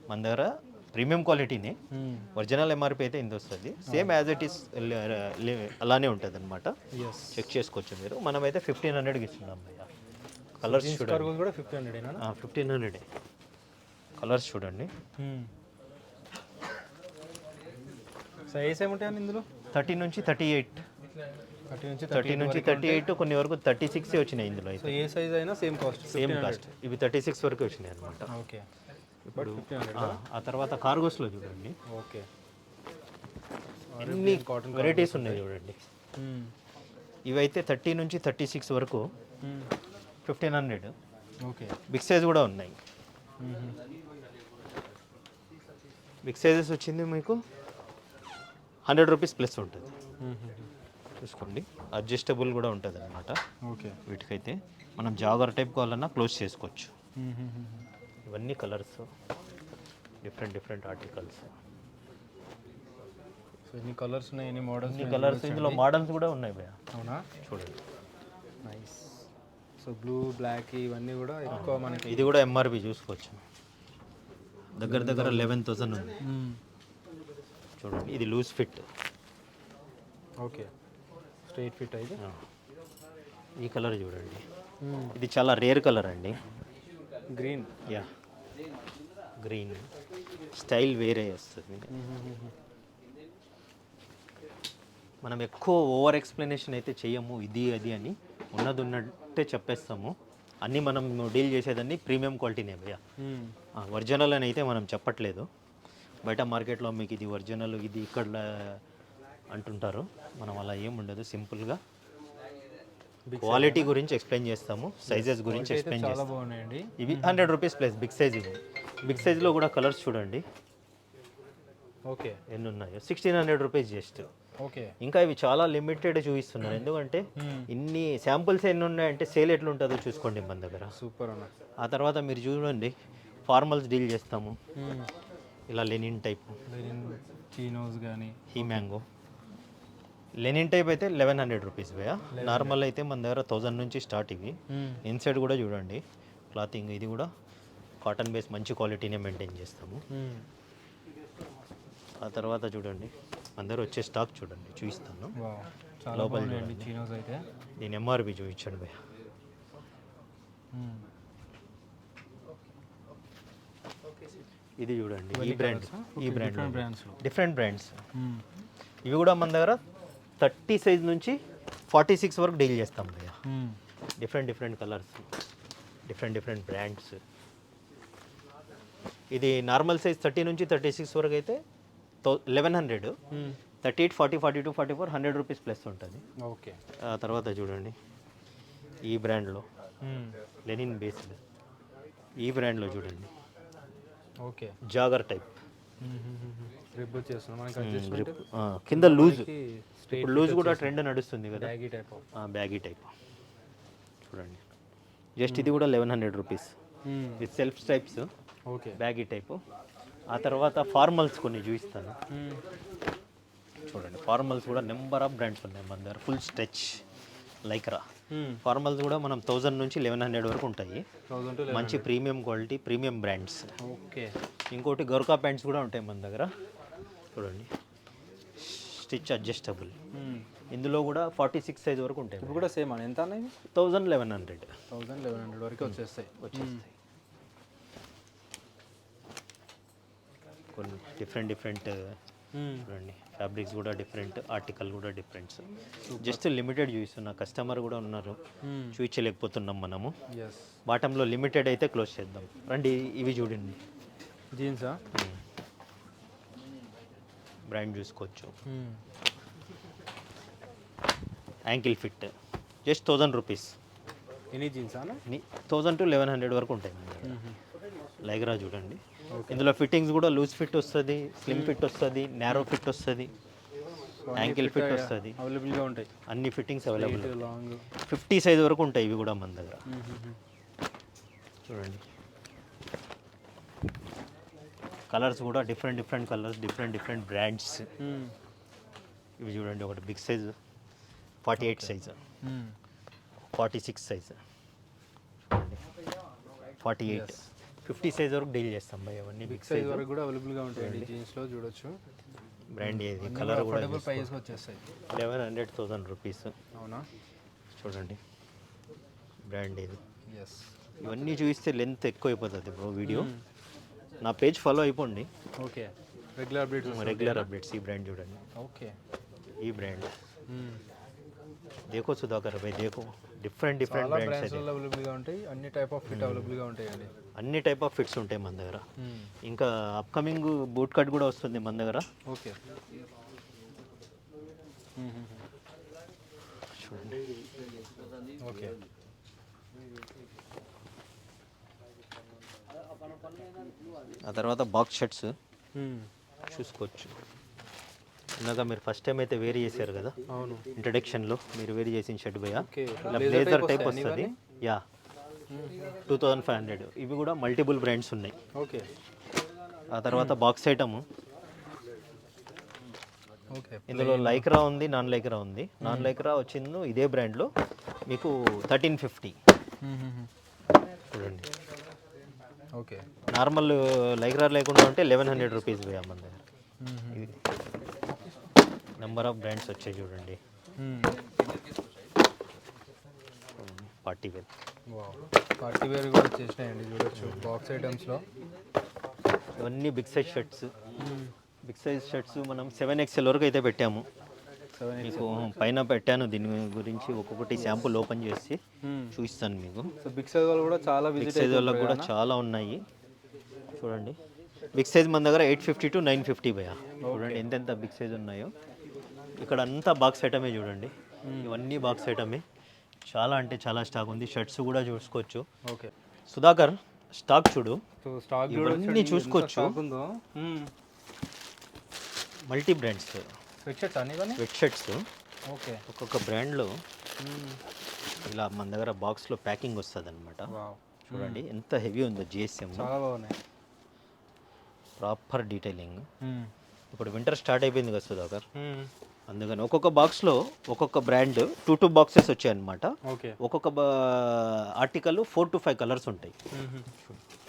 మన దగ్గర ప్రీమియం క్వాలిటీనే. ఒరిజినల్ ఎంఆర్పి అయితే ఇంత వస్తుంది. సేమ్ యాజ్ ఇట్ ఈస్ అలానే ఉంటుంది అనమాట. చెక్ చేసుకోవచ్చు మీరు. మనమైతే 1500కి ఇస్తున్నాం భయ్య. కలర్స్ చూడండి, 1500. కలర్స్ చూడండి. సైజ్ ఏముంటాయండి ఇందులో? 30 నుంచి 38. 30 నుంచి 38, కొన్ని వరకు 36 వచ్చినాయి ఇందులో అయితే. ఏ సైజ్ అయినా సేమ్ కాస్ట్. ఇవి 36 వరకు వచ్చినాయి అనమాట. ఓకే, ఇప్పుడు ఆ తర్వాత కార్గోస్లో చూడండి, ఓకే, ఎన్ని వెరైటీస్ ఉన్నాయి చూడండి. ఇవైతే 30 నుంచి 36 వరకు 1500. ఓకే, బిగ్ సైజ్ కూడా ఉన్నాయి. బిగ్ సైజెస్ వచ్చింది మీకు 100 రూపీస్ ప్లస్ ఉంటుంది. చూసుకోండి, అడ్జస్టబుల్ కూడా ఉంటుంది అనమాట. ఓకే, వీటికైతే మనం జాగర్ టైప్ కావాలన్నా క్లోజ్ చేసుకోవచ్చు. ఇవన్నీ కలర్స్, డిఫరెంట్ ఆర్టికల్స్. సో ఎన్ని కలర్స్ ఉన్నాయి, ఎన్ని మోడల్స్? కలర్స్, ఇందులో మోడల్స్ కూడా ఉన్నాయి భయ్య. అవునా? చూడండి, నైస్. సో బ్లూ, బ్లాక్ ఇవన్నీ కూడా ఎక్కువ మనకి. ఇది కూడా ఎంఆర్పి చూసుకోవచ్చు. దగ్గర 11,000 ఉంది. చూడండి, ఇది loose fit. Okay, straight fit అయితే. ఈ కలర్ చూడండి, ఇది చాలా రేర్ కలర్ అండి. గ్రీన్. యా, గ్రీన్ స్టైల్ వేరే వస్తుంది. మనం ఎక్కువ ఓవర్ ఎక్స్ప్లెనేషన్ అయితే చెయ్యము, ఇది అది అని. ఉన్నది ఉన్నట్టే చెప్పేస్తాము. అన్నీ మనం డీల్ చేసేదాన్ని ప్రీమియం క్వాలిటీనే భయ్య. ఒరిజినల్ అని అయితే మనం చెప్పట్లేదు. బయట మార్కెట్లో మీకు ఇది ఒరిజినల్, ఇది ఇక్కడ అంటుంటారు. మనం అలా ఏముండదు. సింపుల్గా క్వాలిటీ గురించి ఎక్స్ప్లెయిన్ చేస్తాము, సైజెస్ గురించి ఎక్స్ప్లెయిన్ చేస్తాము. బాగున్నాయండి ఇవి 100 రూపీస్ ప్లస్ బిగ్ సైజ్. ఇవి బిగ్ సైజ్లో కూడా కలర్స్ చూడండి ఓకే ఎన్ని ఉన్నాయో. 1600 రూపీస్ జస్ట్. ఓకే, ఇంకా ఇవి చాలా లిమిటెడ్ చూపిస్తున్నారు. ఎందుకంటే ఇన్ని శాంపుల్స్ ఎన్ని ఉన్నాయంటే సేల్ ఎట్లుంటుందో చూసుకోండి మన దగ్గర. సూపర్ అన్న. ఆ తర్వాత మీరు చూడండి, ఫార్మల్స్ డీల్ చేస్తాము. ఇలా లెనిన్ టైప్, చీనోస్ కానీ, హీ మ్యాంగో. లెనిన్ టైప్ అయితే 1100 రూపీస్ భయ్య. నార్మల్ అయితే మన దగ్గర 1000 నుంచి స్టార్ట్. ఇవి ఇన్సైడ్ కూడా చూడండి క్లాతింగ్, ఇది కూడా కాటన్ బేస్ మంచి క్వాలిటీనే మెయింటైన్ చేస్తాము. ఆ తర్వాత చూడండి మన దగ్గర వచ్చే స్టాక్ చూడండి, చూపిస్తాను. లోపల చూడండి, చీనోస్ అయితే దీని ఎంఆర్పి చూపించండి భయ్య. ఇది చూడండి, ఈ బ్రాండ్ డిఫరెంట్ బ్రాండ్స్. ఇవి కూడా మన దగ్గర 30 సైజ్ నుంచి 46 వరకు డీల్ చేస్తాం భయ్య. Different colours, different brands. ఇది నార్మల్ సైజ్ 30 నుంచి 36 వరకు అయితే 1100. 38, 40, 42, 44 100 రూపీస్ ప్లస్ ఉంటుంది. ఓకే. ఆ తర్వాత చూడండి ఈ బ్రాండ్లో లెనిన్ బేస్డ్, ఈ బ్రాండ్లో చూడండి ఓకే. జాగర్ టైప్ రిప్ వచ్చేస్తుంది మనకి అడ్జస్ట్మెంట్. కింద లూజ్, ఇప్పుడు లూజ్ కూడా ట్రెండ్ నడుస్తుంది కదా, బ్యాగీ టైప్. బ్యాగీ టైప్ చూడండి. జస్ట్ ఇది కూడా 1100 rupees with self stripes, okay. Baggy type. ఆ తర్వాత ఫార్మల్స్ కొన్ని చూపిస్తాను చూడండి. ఫార్మల్స్ కూడా నెంబర్ ఆఫ్ బ్రాండ్స్ ఉన్నాయి మన దగ్గర. ఫుల్ స్ట్రెచ్ లైక్రా ఫార్మల్స్ కూడా మనం 1000 నుంచి 1100 వరకు ఉంటాయి. మంచి premium quality, premium brands. Okay. ఇంకోటి గొరకా ప్యాంట్స్ కూడా ఉంటాయి మన దగ్గర చూడండి, స్టిచ్ అడ్జస్టబుల్. ఇందులో కూడా 46 సైజ్ వరకు ఉంటాయి. ఇప్పుడు కూడా సేమ్ అని ఎంత అన్నది? 1100 వరకు వచ్చేస్తాయి. కొన్ని డిఫరెంట్ చూడండి, ఫ్యాబ్రిక్స్ కూడా డిఫరెంట్, ఆర్టికల్ కూడా డిఫరెంట్స్. జస్ట్ లిమిటెడ్ చూపిస్తున్నా, కస్టమర్ కూడా ఉన్నారు చూపించలేకపోతున్నాం మనము. బాటంలో లిమిటెడ్ అయితే క్లోజ్ చేద్దాం రండి. ఇవి చూడండి జీన్సా, బ్రాండ్ చూసుకోవచ్చు. Ankle fit just 1000 rupees. Any జీన్సా? 1000 to 1100 వరకు ఉంటాయి. లైగ్రా చూడండి, ఇందులో ఫిట్టింగ్స్ కూడా లూజ్ ఫిట్ వస్తుంది, స్లిమ్ ఫిట్ వస్తుంది, నేరో ఫిట్ వస్తుంది, యాంకిల్ ఫిట్ వస్తుంది, అవైలబుల్గా ఉంటాయి. అన్ని ఫిట్టింగ్స్ అవైలబుల్. లాంగ్ 50 సైజ్ వరకు ఉంటాయి ఇవి కూడా మన దగ్గర. చూడండి కలర్స్ కూడా డిఫరెంట్ కలర్స్, డిఫరెంట్ బ్రాండ్స్. ఇవి చూడండి, ఒకటి బిగ్ సైజ్ 48 సైజ్, 46 సైజ్ చూడండి, 48, 50 సైజ్ వరకు డీల్ చేస్తాం భయ్. అవన్నీ బిగ్ సైజ్ వరకు కూడా అవైలబుల్గా ఉంటాయండి జీన్స్లో. చూడొచ్చు బ్రాండ్ ఏది, కలర్ కూడా ప్రైస్కి వచ్చేస్తాయి. 1100 రూపీస్. అవునా? చూడండి బ్రాండ్ ఏది. ఎస్. ఇవన్నీ చూపిస్తే లెంత్ ఎక్కువ అయిపోతుంది బ్రో వీడియో. నా పేజ్ ఫాలో అయిపోండి. ఓకే. Regular updates. ఈ బ్రాండ్ చూడండి. ఓకే. ఈ బ్రాండ్ దేకో సుధాకర్ భాయ్, దేకో డిఫరెంట్ బ్రాండ్స్ అయితే అవైలబుల్గా ఉంటాయి. అన్ని టైప్ ఆఫ్ ఫిట్ అవైలబుల్గా ఉంటాయండి. అన్ని టైప్ ఆఫ్ ఫిట్స్ ఉంటాయి మన దగ్గర. ఇంకా అప్కమింగ్ బూట్ కట్ కూడా వస్తుంది మన దగ్గర. ఓకే. చూడండి ఓకే. ఆ తర్వాత బాక్స్ షర్ట్స్ చూసుకోవచ్చు. ఇందాక మీరు ఫస్ట్ టైం అయితే వేరీ చేశారు కదా, అవును, ఇంట్రడక్షన్లో మీరు వేరీ చేసిన షర్ట్ భయ్యా. ఓకే. ఇలా బ్లేజర్ టైప్ వస్తుంది. యా 2500. ఇవి కూడా మల్టిపుల్ బ్రాండ్స్ ఉన్నాయి. ఓకే. ఆ తర్వాత బాక్స్ ఐటమ్, ఓకే. ఇందులో లైక్రా ఉంది, నాన్ లైక్రా ఉంది. నాన్ లైక్రా వచ్చింది ఇదే బ్రాండ్లో మీకు 1350 చూడండి. ఓకే. నార్మల్ లైక్రా లేకుండా ఉంటే 1100 రూపీస్ భయ్యా మన దగ్గర. ఇది నెంబర్ ఆఫ్ బ్రాండ్స్ వచ్చాయి చూడండి. పార్టీ వేర్, పార్టీ వేర్ కూడా వచ్చేసినాయండి. చూడొచ్చు బాక్స్ ఐటమ్స్లో. ఇవన్నీ big size shirts. Big size shirts మనం 7XL వరకు అయితే పెట్టాము. మీకు పైన పెట్టాను, దీని గురించి ఒక్కొక్కటి శాంపుల్ ఓపెన్ చేసి చూపిస్తాను మీకు. సో బిగ్ సైజ్ వాళ్ళు కూడా చాలా బిగ్ సైజ్ వాళ్ళకి కూడా చాలా ఉన్నాయి చూడండి. బిగ్ సైజ్ మన దగ్గర 850 to 950 భయ్యా. చూడండి ఎంతెంత బిగ్ సైజ్ ఉన్నాయో. ఇక్కడ అంతా బాక్స్ ఐటమే చూడండి, ఇవన్నీ బాక్స్ ఐటమే. చాలా అంటే చాలా స్టాక్ ఉంది. షర్ట్స్ కూడా చూసుకోవచ్చు. ఓకే. సుధాకర్ స్టాక్ చూడు, స్టాక్ ఇవన్నీ చూసుకోవచ్చు. మల్టీ బ్రాండ్స్ స్వెట్ షర్ట్స్ అన్ని కానీ స్వెట్ షర్ట్స్. ఓకే. ఒక్కొక్క బ్రాండ్లో ఇలా మన దగ్గర బాక్స్లో ప్యాకింగ్ వస్తుంది అనమాట. చూడండి ఎంత హెవీ ఉందో. GSM చాలా బాగున్నాయి, ప్రాపర్ డీటెయిలింగ్. ఇప్పుడు వింటర్ స్టార్ట్ అయిపోయింది కదా సుధాకర్, అందుకని ఒక్కొక్క బాక్స్లో ఒక్కొక్క బ్రాండ్ 2 బాక్సెస్ వచ్చాయి అనమాట. ఓకే. ఒక్కొక్క ఆర్టికల్ 4 to 5 కలర్స్ ఉంటాయి.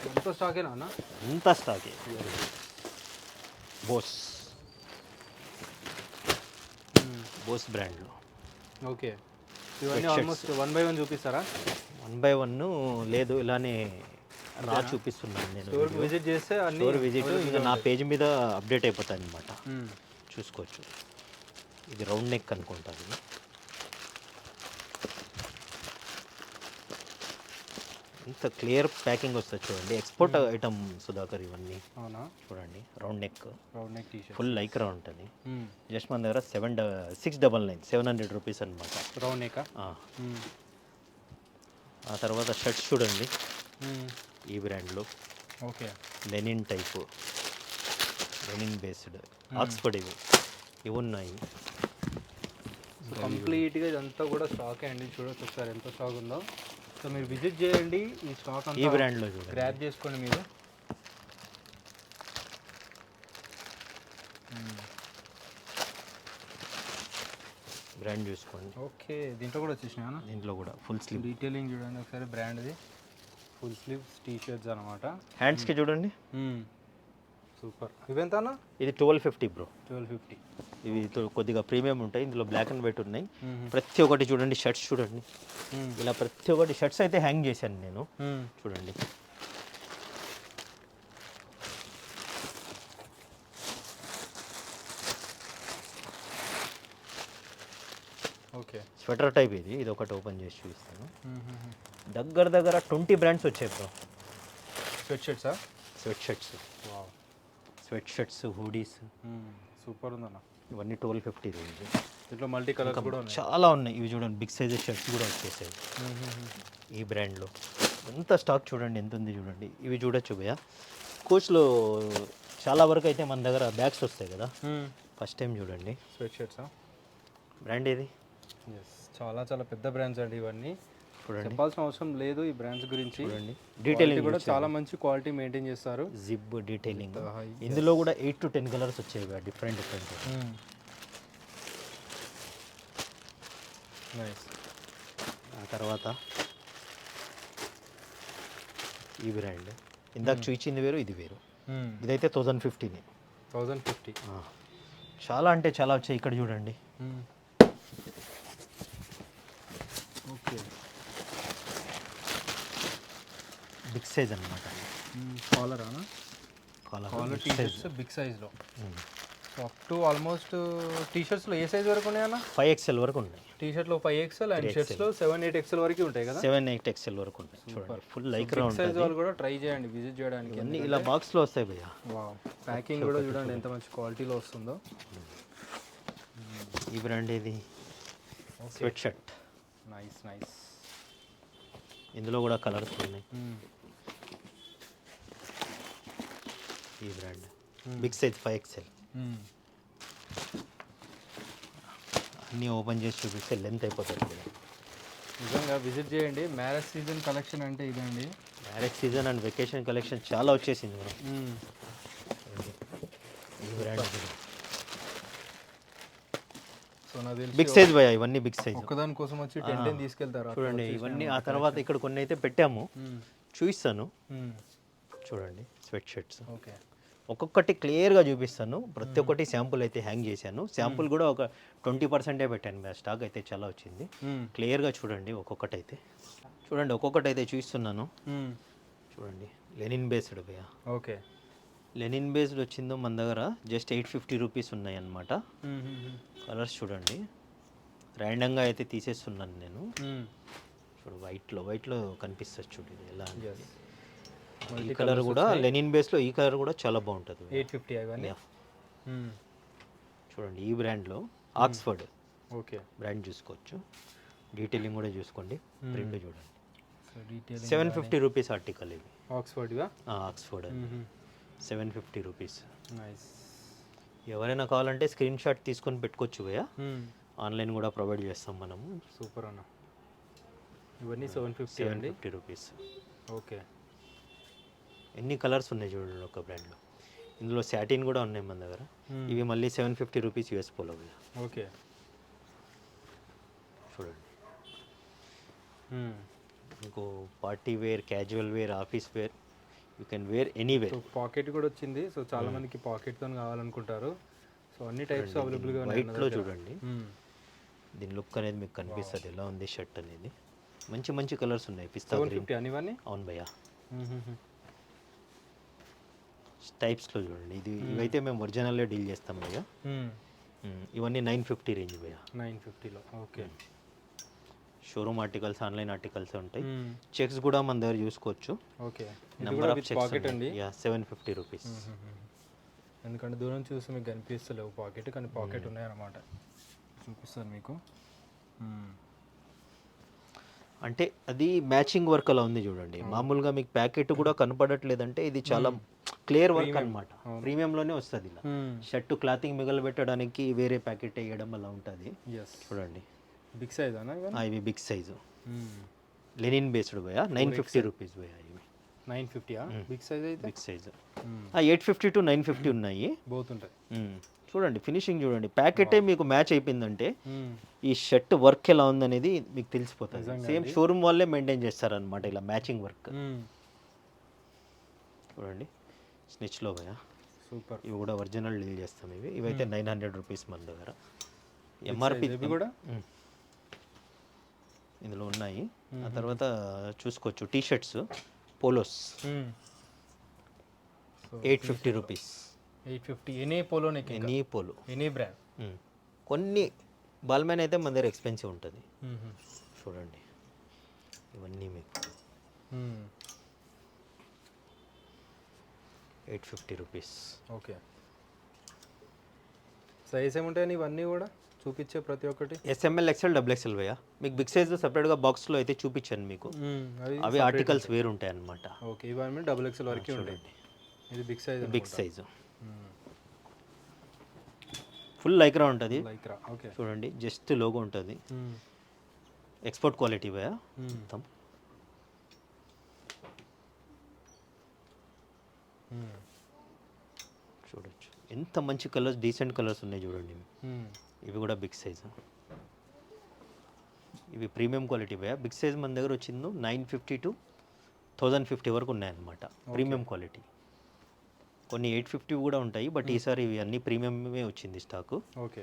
ఎంత స్టాకేనా? అంత స్టాకే. బోస్ బ్రాండ్లో. ఓకే. ఇవన్నీ ఆల్మోస్ట్ 1 by 1 చూపిస్తారా? 1 by 1 లేదు, ఇలానే రా చూపిస్తున్నాను నేను. విజిట్ చేస్తే స్టోర్ విజిట్ ఇంకా నా పేజ్ మీద అప్డేట్ అయిపోతాయి అనమాట. చూసుకోవచ్చు. ఇది రౌండ్ నెక్ అనుకుంటాను. ఇంత క్లియర్ ప్యాకింగ్ వస్తుంది చూడండి. ఎక్స్పోర్ట్ ఐటమ్ సుధాకర్ ఇవన్నీ. అవునా? చూడండి round neck, round neck T shirt full Lycra ఉంటుంది. జస్ట్ మన దగ్గర 699 700 రూపీస్ అనమాట. Round neck. ఆ తర్వాత షర్ట్స్ చూడండి ఈ బ్రాండ్లో. Okay. Linen type, linen based Oxford ఇవి ఉన్నాయి. కంప్లీట్గా ఇదంతా కూడా స్టాకే అండి. చూడొచ్చు ఒకసారి ఎంత స్టాక్ ఉందో. సో మీరు విజిట్ చేయండి, ఈ స్టాక్ ఈ బ్రాండ్లో చూడండి, గ్రాబ్ చేసుకోండి మీరు. బ్రాండ్ చూసుకోండి. ఓకే, దీంట్లో కూడా వచ్చేసినా? దీంట్లో కూడా ఫుల్ స్లీవ్ డీటెయిలింగ్ చూడండి ఒకసారి. బ్రాండ్ది ఫుల్ స్లీవ్స్ టీ షర్ట్స్ అనమాట. హ్యాండ్స్కి చూడండి. సూపర్. ఇవెంత అన్న? ఇది 1250 బ్రో. 1250. ఇవి కొద్దిగా ప్రీమియం ఉంటాయి. ఇందులో బ్లాక్ అండ్ వైట్ ఉన్నాయి. ప్రతి ఒక్కటి చూడండి. షర్ట్స్ చూడండి, ఇలా ప్రతి ఒక్కటి షర్ట్స్ అయితే హ్యాంగ్ చేశాను నేను. చూడండి ఓకే. స్వెటర్ టైప్ ఇది ఒకటి ఓపెన్ చేసి చూపిస్తాను. దగ్గర 20 బ్రాండ్స్ వచ్చాయి బ్రో. స్వెట్ షర్ట్సా? Sweat shirts, sweat shirts, hoodies. Super ఉందన్న. ఇవన్నీ 1250 రేంజ్. దీంట్లో మల్టీ కలర్స్ కూడా ఉన్నాయి. చాలా ఉన్నాయి. ఇవి చూడండి, బిగ్ సైజ్ షర్ట్స్ కూడా వచ్చేసాయి ఈ బ్రాండ్లో. ఎంత స్టాక్ చూడండి, ఎంత ఉంది చూడండి. ఇవి చూడొచ్చు భయ్య. కోచ్లో చాలా వరకు అయితే మన దగ్గర బ్యాగ్స్ వస్తాయి కదా, ఫస్ట్ టైం చూడండి. స్వెట్ షర్ట్సా? బ్రాండ్ ఇది. చాలా చాలా పెద్ద బ్రాండ్స్ అండి ఇవన్నీ. చూడండి, చెప్పాల్సిన అవసరం లేదు ఈ బ్రాండ్స్ గురించి. చూడండి డీటెయిలింగ్ కూడా చాలా మంచి క్వాలిటీ మెయింటైన్ చేస్తారు. Zip detailing. ఇందులో కూడా 8 to 10 కలర్స్ వచ్చాయి డిఫరెంట్. ఆ తర్వాత ఈ బ్రాండ్ ఇందాక చూపించింది వేరు, ఇది వేరు. ఇదైతే 1050. 1050. చాలా అంటే చాలా వచ్చాయి. ఇక్కడ చూడండి. ఓకే. బిగ్ సైజ్ అనమాట. కాలరా? కాలర్ టీ షర్ట్స్ బిగ్ సైజ్లో. So up to almost T షర్ట్స్లో ఏ సైజ్ వరకు ఉన్నాయన్న? 5XL వరకు ఉన్నాయి. టీ షర్ట్లో 5XL అండ్ షర్ట్స్లో 7-8XL వరకు ఉంటాయి కదా? 7-8XL వరకు ఉంటాయి. చూడండి ఫుల్ లైక్రా ఉంటుంది. సైజ్ వాళ్ళు కూడా ట్రై చేయండి విజిట్ చేయడానికి. అన్ని ఇలా బాక్స్లో వస్తాయి భయ్య. వావ్, ప్యాకింగ్ కూడా చూడండి ఎంత మంచి క్వాలిటీలో వస్తుందో. ఈ బ్రాండ్ ఇది స్వెట్ షర్ట్. Nice nice. ఇందులో కూడా కలర్స్ ఉన్నాయి. ఈ బ్రాండ్ బిగ్ సైజ్ 5XL. అన్నీ ఓపెన్ చేసి చూపిస్తే లెంత్ అయిపోతుంది. నిజంగా విజిట్ చేయండి. మ్యారేజ్ సీజన్ కలెక్షన్ అంటే ఇదండి. Marriage season and vacation collection చాలా వచ్చేసింది మనం. ఈ బ్రాండ్ సో నాకు తెలిసి బిగ్ సైజ్ భయ్య, ఇవన్నీ బిగ్ సైజ్. ఒక్కదాని కోసం వచ్చి 10 తీసుకెళ్తారు. చూడండి ఇవన్నీ. ఆ తర్వాత ఇక్కడ కొన్ని అయితే పెట్టాము, చూపిస్తాను. చూడండి స్వెట్ షర్ట్స్. ఓకే. ఒక్కొక్కటి క్లియర్గా చూపిస్తాను. ప్రతి ఒక్కటి శాంపుల్ అయితే హ్యాంగ్ చేశాను. శాంపుల్ కూడా ఒక 20% పెట్టాను. మీ స్టాక్ అయితే చాలా వచ్చింది. క్లియర్గా చూడండి. ఒక్కొక్కటి అయితే చూడండి, ఒక్కొక్కటి అయితే చూపిస్తున్నాను. చూడండి లెనిన్ బేస్డ్ భయ్య. ఓకే. లెనిన్ బేస్డ్ వచ్చిందో మన దగ్గర జస్ట్ 850 రూపీస్ ఉన్నాయి అన్నమాట. కలర్స్ చూడండి, ర్యాండమ్గా అయితే తీసేస్తున్నాను నేను. చూడు వైట్లో కనిపిస్తుంది చూడండి ఎలా. ఈ కలర్ కూడా లెనిన్ బేస్లో ఈ కలర్ కూడా చాలా బాగుంటుంది. 850 అవన్నీ. చూడండి ఈ బ్రాండ్లో ఆక్స్ఫర్డ్. ఓకే. బ్రాండ్ చూసుకోవచ్చు. డీటెయిలింగ్ కూడా చూసుకోండి. ప్రింట్ చూడండి. 750 రూపీస్ ఆర్టికల్ ఇవి. ఆక్స్ఫర్డ్గా? Oxford 750 rupees. నైస్. ఎవరైనా కావాలంటే స్క్రీన్ షాట్ తీసుకొని పెట్టుకోవచ్చు భయ్య. ఆన్లైన్ కూడా ప్రొవైడ్ చేస్తాం మనము. సూపర్ అన్న. ఇవన్నీ 750 రూపీస్. ఓకే. ఎన్ని కలర్స్ ఉన్నాయి చూడండి ఒక బ్రాండ్లో. ఇందులో శాటిన్ కూడా ఉన్నాయి మన దగ్గర. ఇవి మళ్ళీ 750 రూపీస్ యూఎస్ పోలో. ఓకే. చూడండి ఇంకో party wear, casual wear, office wear, you can wear anywhere. Pocket కూడా వచ్చింది. సో చాలా మందికి పాకెట్తో కావాలనుకుంటారు. సో అన్ని టైప్స్ అవైలబుల్గా ఉన్నాయి. వైట్లో చూడండి, దీని లుక్ అనేది మీకు కనిపిస్తుంది ఎలా ఉంది షర్ట్ అనేది. మంచి మంచి కలర్స్ ఉన్నాయి. పిస్తా గ్రీన్. ఇవన్నీ? అవును భయ్య. టైప్స్లో చూడండి. ఇవైతే మేము ఒరిజినల్లో డీల్ చేస్తాం భయ్య. ఇవన్నీ 950 రేంజ్ భయ్య. 950లో. Okay. Showroom articles, online articles ఉంటాయి. చెక్స్ కూడా మన దగ్గర చూసుకోవచ్చు. Okay, number of checks pocket అండి. 750 రూపీస్. ఎందుకంటే దూరం చూసి మీకు కనిపిస్తలేవు పాకెట్, కానీ పాకెట్ ఉన్నాయన్నమాట. చూపిస్తాను మీకు. అంటే అది మ్యాచింగ్ వర్క్ అలా ఉంది చూడండి. మామూలుగా మీకు ప్యాకెట్ కూడా కనపడట్లేదంటే ఇది చాలా క్లియర్ వర్క్ అనమాట. ప్రీమియంలోనే వస్తుంది. ఇలా షర్టు క్లాతింగ్ మిగలబెట్టడానికి వేరే ప్యాకెట్ వేయడం అలా ఉంటుంది. చూడండి, బిగ్ సైజ్ ఇవి బిగ్ సైజు లెనిన్ బేస్డ్ పోయా 950 రూపీస్ పోయా. ఇవి 950 బిగ్ సైజ్ అయితే. బిగ్ సైజ్ 850 to 950 ఉన్నాయి. బోత్ ఉంటాయి. చూడండి ఫినిషింగ్ చూడండి. ప్యాకెటే మీకు మ్యాచ్ అయిపోయిందంటే ఈ షర్ట్ వర్క్ ఎలా ఉందనేది మీకు తెలిసిపోతుంది. సేమ్ షోరూమ్ వాళ్ళే మెయింటైన్ చేస్తారనమాట ఇలా మ్యాచింగ్ వర్క్. చూడండి స్నిచ్లో పోయా. సూపర్. ఇవి కూడా ఒరిజినల్ డీల్ చేస్తాం. ఇవైతే 900 రూపీస్ మన దగ్గర. ఎంఆర్పి కూడా ఇందులో ఉన్నాయి. ఆ తర్వాత చూసుకోవచ్చు T shirts, polos 850 rupees. 850 any polo neck, any polo, any brand. కొన్ని బాల్మెన్ అయితే మన దగ్గర ఎక్స్పెన్సివ్ ఉంటుంది. చూడండి ఇవన్నీ మీకు 850 రూపీస్. ఓకే, సైజ్ ఏముంటాయని ఇవన్నీ కూడా చూపించే ప్రతి ఒక్కటి. SML, XL, XXL భయ్యా. మీకు బిగ్ సైజ్ సపరేట్గా బాక్స్లో అయితే చూపించాను మీకు. అవి ఆర్టికల్స్ వేరు ఉంటాయి అన్నమాట. ఓకే, ఇవన్నీ XXL వరకు ఉంటాయి. ఇది big size. Big size full Lycra ఉంటుంది. ఓకే, చూడండి జస్ట్ లోగో ఉంటుంది. ఎక్స్పోర్ట్ క్వాలిటీ భయ్యా మొత్తం. చూడొచ్చు ఎంత మంచి కలర్స్, డీసెంట్ కలర్స్ ఉన్నాయి చూడండి. ఇవి కూడా బిగ్ సైజ్. ఇవి ప్రీమియం క్వాలిటీ భయ్యా. బిగ్ సైజ్ మన దగ్గర వచ్చిందో 950 to 1050 వరకు ఉన్నాయన్నమాట. Premium quality. కొన్ని 850 కూడా ఉంటాయి, బట్ ఈసారి ఇవి అన్ని ప్రీమియమే వచ్చింది స్టాకు. ఓకే,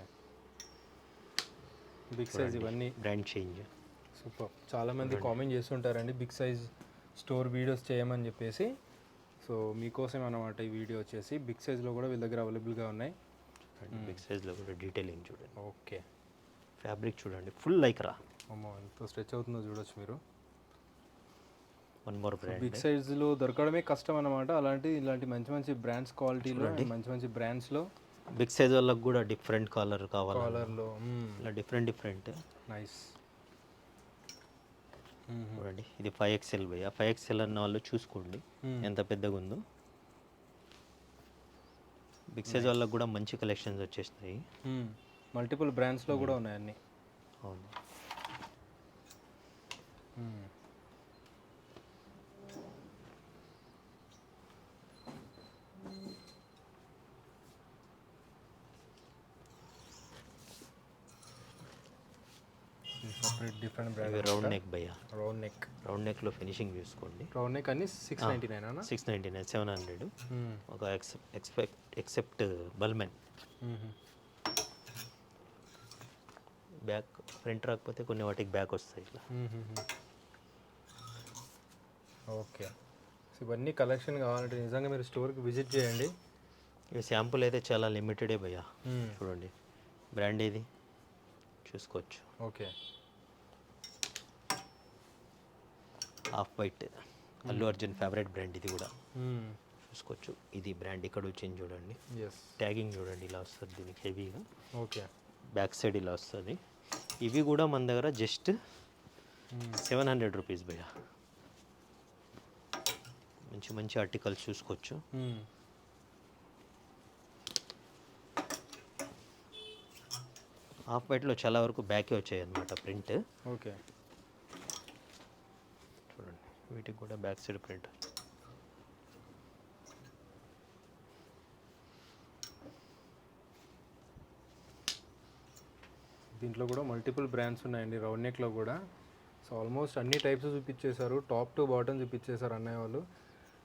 బిగ్ సైజ్ ఇవన్నీ బ్రాండ్ చేంజ్. సూపర్. చాలామంది కామెంట్ చేస్తుంటారండి బిగ్ సైజ్ స్టోర్ వీడియోస్ చేయమని చెప్పేసి. సో మీకోసం అన్నమాట ఈ వీడియో వచ్చేసి. బిగ్ సైజ్లో కూడా వీళ్ళ దగ్గర అవైలబుల్గా ఉన్నాయి. బిగ్ సైజ్లో కూడా డీటెయిలింగ్ చూడండి. ఓకే, ఫ్యాబ్రిక్ చూడండి ఫుల్ లైక్రా. అమ్మో ఎంత స్ట్రెచ్ అవుతుందో చూడొచ్చు మీరు. One more brand. బిగ్ సైజ్లో దొరకడమే కష్టం అన్నమాట. ఇలాంటి మంచి మంచి బ్రాండ్స్ క్వాలిటీలో, మంచి మంచి బ్రాండ్స్లో. బిగ్ సైజ్ వాళ్ళకి కూడా డిఫరెంట్ కలర్ కావాలి. కలర్లో ఇలా డిఫరెంట్. నైస్. చూడండి ఇది 5XL భయ్యా. 5XL అన్న వాళ్ళు చూసుకోండి ఎంత పెద్దగా ఉందో. బిగ్ సైజ్ వాళ్ళకి కూడా మంచి కలెక్షన్స్ వచ్చేస్తాయి. మల్టిపుల్ బ్రాండ్స్లో కూడా ఉన్నాయి అన్నీ. అవును. Different brand. రౌండ్ నెక్ భయ్యా. రౌండ్ నెక్లో ఫినిషింగ్ చూసుకోండి. రౌండ్ నెక్ అన్ని 699 699 700. ఒక ఎక్సెప్ట్ బల్మెన్. బ్యాక్ ఫ్రంట్ రాకపోతే కొన్ని వాటికి బ్యాక్ వస్తాయి ఇట్లా. ఓకే, ఇవన్నీ కలెక్షన్ కావాలంటే నిజంగా మీరు స్టోర్కి విజిట్ చేయండి. ఇవి శాంపుల్ అయితే చాలా లిమిటెడే భయ్యా. చూడండి బ్రాండ్ ఏది చూసుకోవచ్చు. Okay, off white Allu Arjun favourite brand. ఇది కూడా చూసుకోవచ్చు. ఇది బ్రాండ్ ఇక్కడ వచ్చింది చూడండి. ట్యాగింగ్ చూడండి ఇలా వస్తుంది దీనికి హెవీగా. ఓకే, బ్యాక్ సైడ్ ఇలా వస్తుంది. ఇవి కూడా మన దగ్గర జస్ట్ 700 రూపీస్ భయ్యా. మంచి మంచి ఆర్టికల్స్ చూసుకోవచ్చు. ఆఫ్ వైట్లో చాలా వరకు బ్యాకే వచ్చాయి అన్నమాట ప్రింట్. ఓకే, చూడండి వీటికి కూడా బ్యాక్ సైడ్ ప్రింట్. దీంట్లో కూడా మల్టిపుల్ బ్రాండ్స్ ఉన్నాయండి రౌండ్ నెక్లో కూడా. సో ఆల్మోస్ట్ అన్ని టైప్స్ చూపించేశారు, టాప్ టు బాటమ్ చూపించేశారు అన్నయ్య వాళ్ళు.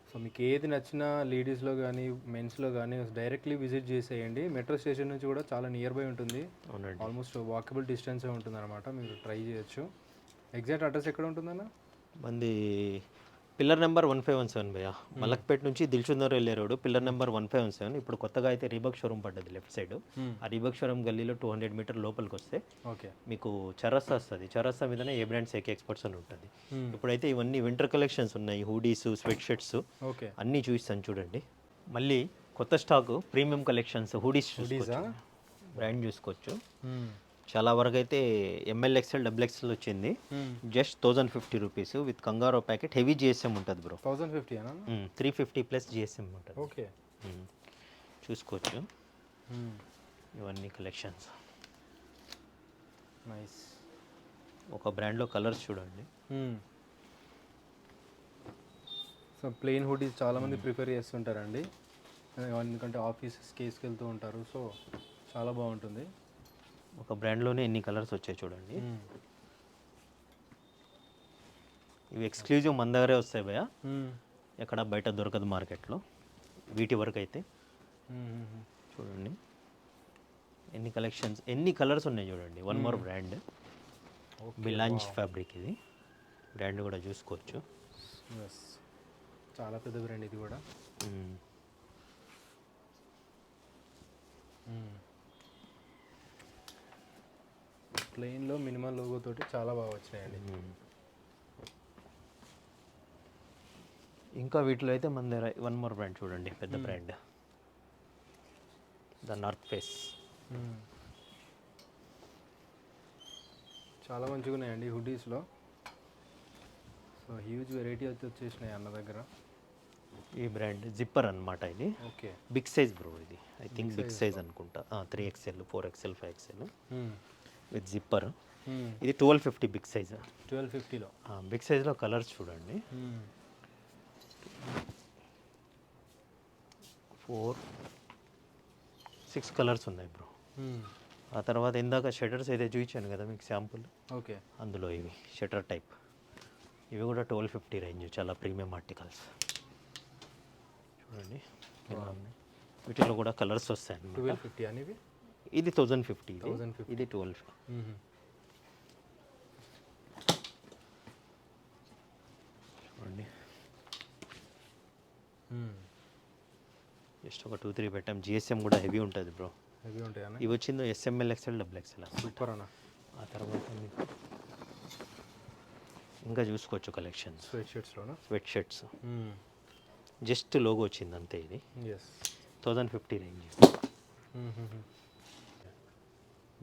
సో మీకు ఏది నచ్చినా లేడీస్లో కానీ మెన్స్లో కానీ డైరెక్ట్లీ విజిట్ చేసేయండి. మెట్రో స్టేషన్ నుంచి కూడా చాలా నియర్ బై ఉంటుంది. ఆల్మోస్ట్ వాకబుల్ డిస్టెన్సే ఉంటుంది అనమాట. మీరు ట్రై చేయొచ్చు. ఎగ్జాక్ట్ అడ్రస్ ఎక్కడ ఉంటుందన్న? మంది పిల్లర్ నెంబర్ 1517 భయ్య. మలక్పేట్ నుంచి దిల్చుందర్ వెళ్ళే రోడ్ పిల్లర్ నెంబర్ 1517. ఇప్పుడు కొత్తగా అయితే రీబాక్ షోరూమ్ పడ్డది లెఫ్ట్ సైడ్. ఆ రీబాక్ షోరూమ్ గల్లీలో 200 మీటర్ లోపలికి వస్తే ఓకే. మీకు చరస్తా వస్తుంది. చరస్తా మీదనే ఏ బ్రాండ్స్ ఏకే ఎక్స్పర్ట్స్ అని ఉంటుంది. ఇప్పుడైతే ఇవన్నీ వింటర్ కలెక్షన్స్ ఉన్నాయి. Hoodies, sweat shirts okay. అన్నీ చూపిస్తాను చూడండి. మళ్ళీ కొత్త stock premium collections hoodies brand చూసుకోవచ్చు. చాలా వరకు అయితే ML XL XXL వచ్చింది. Just 1050 rupees with kangaroo packet. Heavy GSM ఉంటుంది బ్రో. 1050 350 ప్లస్ GSM ఉంటుంది. ఓకే. చూసుకోవచ్చు ఇవన్నీ కలెక్షన్స్. నైస్. ఒక బ్రాండ్లో కలర్స్ చూడండి. సో ప్లెయిన్ హుడీస్ చాలామంది ప్రిఫర్ చేస్తుంటారండి, ఎందుకంటే ఆఫీసెస్కి వేసుకెళ్తూ ఉంటారు. సో చాలా బాగుంటుంది. ఒక బ్రాండ్లోనే ఎన్ని కలర్స్ వచ్చాయి చూడండి. ఇవి ఎక్స్క్లూజివ్ మన దగ్గరే వస్తాయి భయ్య. ఎక్కడ బయట దొరకదు మార్కెట్లో. వీటి వరకు అయితే చూడండి ఎన్ని కలెక్షన్స్, ఎన్ని కలర్స్ ఉన్నాయి చూడండి. One more brand belongs fabric. ఇది బ్రాండ్ కూడా చూసుకోవచ్చు. చాలా పెద్ద బ్రాండ్ ఇది కూడా. ప్లెయిన్లో మినిమల్ లోగో తోటి చాలా బాగా వచ్చినాయండి. ఇంకా వీటిలో అయితే మన దగ్గర వన్ మోర్ బ్రాండ్ చూడండి, పెద్ద బ్రాండ్ ద నార్త్ ఫేస్. చాలా మంచిగా ఉన్నాయండి హుడీస్లో. సో హ్యూజ్ వెరైటీ అయితే వచ్చేసినాయి అన్న దగ్గర. ఈ బ్రాండ్ జిప్పర్ అన్నమాట. ఇది ఓకే. Big size bro. ఇది ఐ థింక్ బిగ్ సైజ్ అనుకుంటా. 3XL 4XL 5XL with zipper. ఇది 1250 బిగ్ సైజ్. 1250లో బిగ్ సైజ్లో కలర్స్ చూడండి. 4-6 కలర్స్ ఉన్నాయి బ్రో. ఆ తర్వాత ఇందాక షటర్స్ అయితే చూపించాను కదా మీకు శాంపుల్. ఓకే. అందులో ఇవి షటర్ టైప్. ఇవి కూడా 1250 రేంజ్. చాలా ప్రీమియం ఆర్టికల్స్ చూడండి. వీటిలో కూడా కలర్స్ వస్తాయి. 1250 అనేవి. ఇది 1050. ఇది 12. చూడండి జస్ట్ ఒక 2-3 పెట్టాం. GSM కూడా హెవీ ఉంటుంది బ్రో. హెవీ ఉంటాయి. ఇవి వచ్చిందో SML XL XXL. సూపర్ అన్న. ఆ తర్వాత మీకు ఇంకా చూసుకోవచ్చు కలెక్షన్స్. స్వెట్ షర్ట్స్లోనా? స్వెట్ షర్ట్స్ జస్ట్ లోగో వచ్చింది అంతే. ఇది 1050 రేంజ్.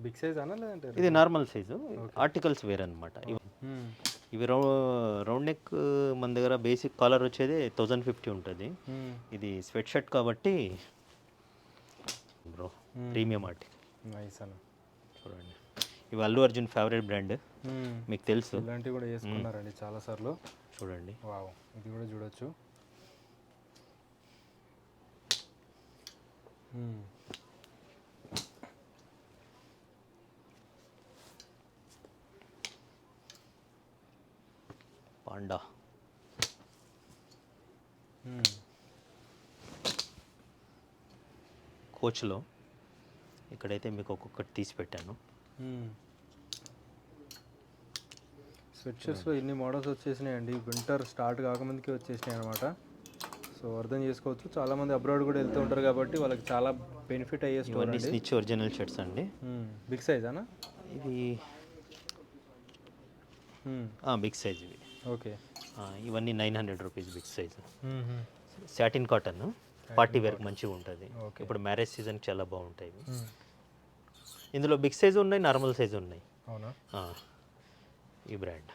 బిగ్ సైజ్ అన్నా లేదంటే ఇది నార్మల్ సైజు. ఆర్టికల్స్ వేరే అనమాట. ఇవి రౌండ్ నెక్ మన దగ్గర బేసిక్ కాలర్ వచ్చేది 1050 ఉంటుంది. ఇది స్వెట్ షర్ట్ కాబట్టి బ్రో ప్రీమియం ఆర్టికల్. నైస్ అన్న. చూడండి ఇవి అల్లు అర్జున్ ఫేవరెట్ బ్రాండ్, మీకు తెలుసు. ఇలాంటివి కూడా వేసుకున్నారండి చాలాసార్లు. చూడండి వావ్, ఇది కూడా చూడొచ్చు. పాండా. కోచ్లో ఇక్కడైతే మీకు ఒక్కొక్కటి తీసి పెట్టాను. స్వెట్ షర్ట్స్లో ఇన్ని మోడల్స్ వచ్చేసినాయండి. వింటర్ స్టార్ట్ కాకముందుకే వచ్చేసినాయి అనమాట. సో అర్థం చేసుకోవచ్చు, చాలామంది అబ్రాడ్ కూడా వెళ్తూ ఉంటారు కాబట్టి వాళ్ళకి చాలా బెనిఫిట్ అయ్యే స్టోర్ అండి. స్నిచ్ ఒరిజినల్ షర్ట్స్ అండి. బిగ్ సైజ్ అనా ఇది? బిగ్ సైజ్ ఇవి. ఓకే. ఇవన్నీ 900 rupees big size. Satin cotton party వేర్కి మంచిగా ఉంటుంది. ఇప్పుడు మ్యారేజ్ సీజన్కి చాలా బాగుంటాయి. ఇందులో బిగ్ సైజ్ ఉన్నాయి, నార్మల్ సైజ్ ఉన్నాయి. అవునా? ఈ బ్రాండ్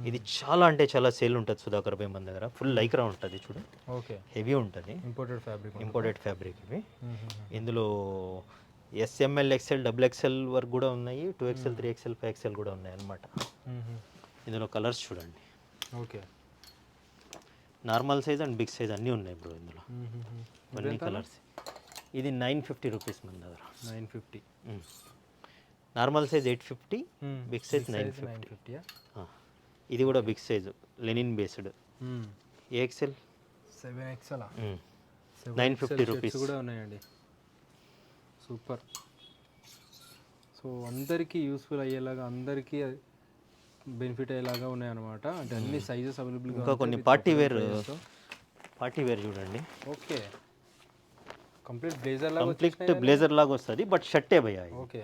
ఇది చాలా అంటే చాలా సేల్ ఉంటుంది సుధాకర్ భాయ్ మన దగ్గర. ఫుల్ లైక్రా ఉంటుంది చూడు. ఓకే. హెవీ ఉంటుంది. ఇంపోర్టెడ్ ఫ్యాబ్రిక్ ఇవి. ఇందులో SML XL XXL వరకు కూడా ఉన్నాయి. 2XL 3XL 5XL కూడా ఉన్నాయి అన్నమాట. ఇందులో కలర్స్ చూడండి. Okay. Normal size and big size అన్నీ ఉన్నాయి బ్రో ఇందులో. అన్ని కలర్స్. ఇది 950 రూపీస్ మన దగ్గర. 950. Normal size 850, big size 950. ఇది కూడా big size linen based. AXL 7XL 950 rupees కూడా ఉన్నాయండి. సూపర్. సో అందరికీ యూస్ఫుల్ అయ్యేలాగా, అందరికీ బెనిఫిట్ అయ్యేలాగా ఉన్నాయన్నమాట. అంటే అన్ని సైజెస్ అవైలబుల్గా ఇంకా కొన్ని పార్టీ వేర్ చూడండి. ఓకే, కంప్లీట్ బ్లేజర్ లాగా కంప్లీట్ బ్లేజర్ లాగా వస్తుంది, బట్ షర్టే భయ్యా. ఓకే,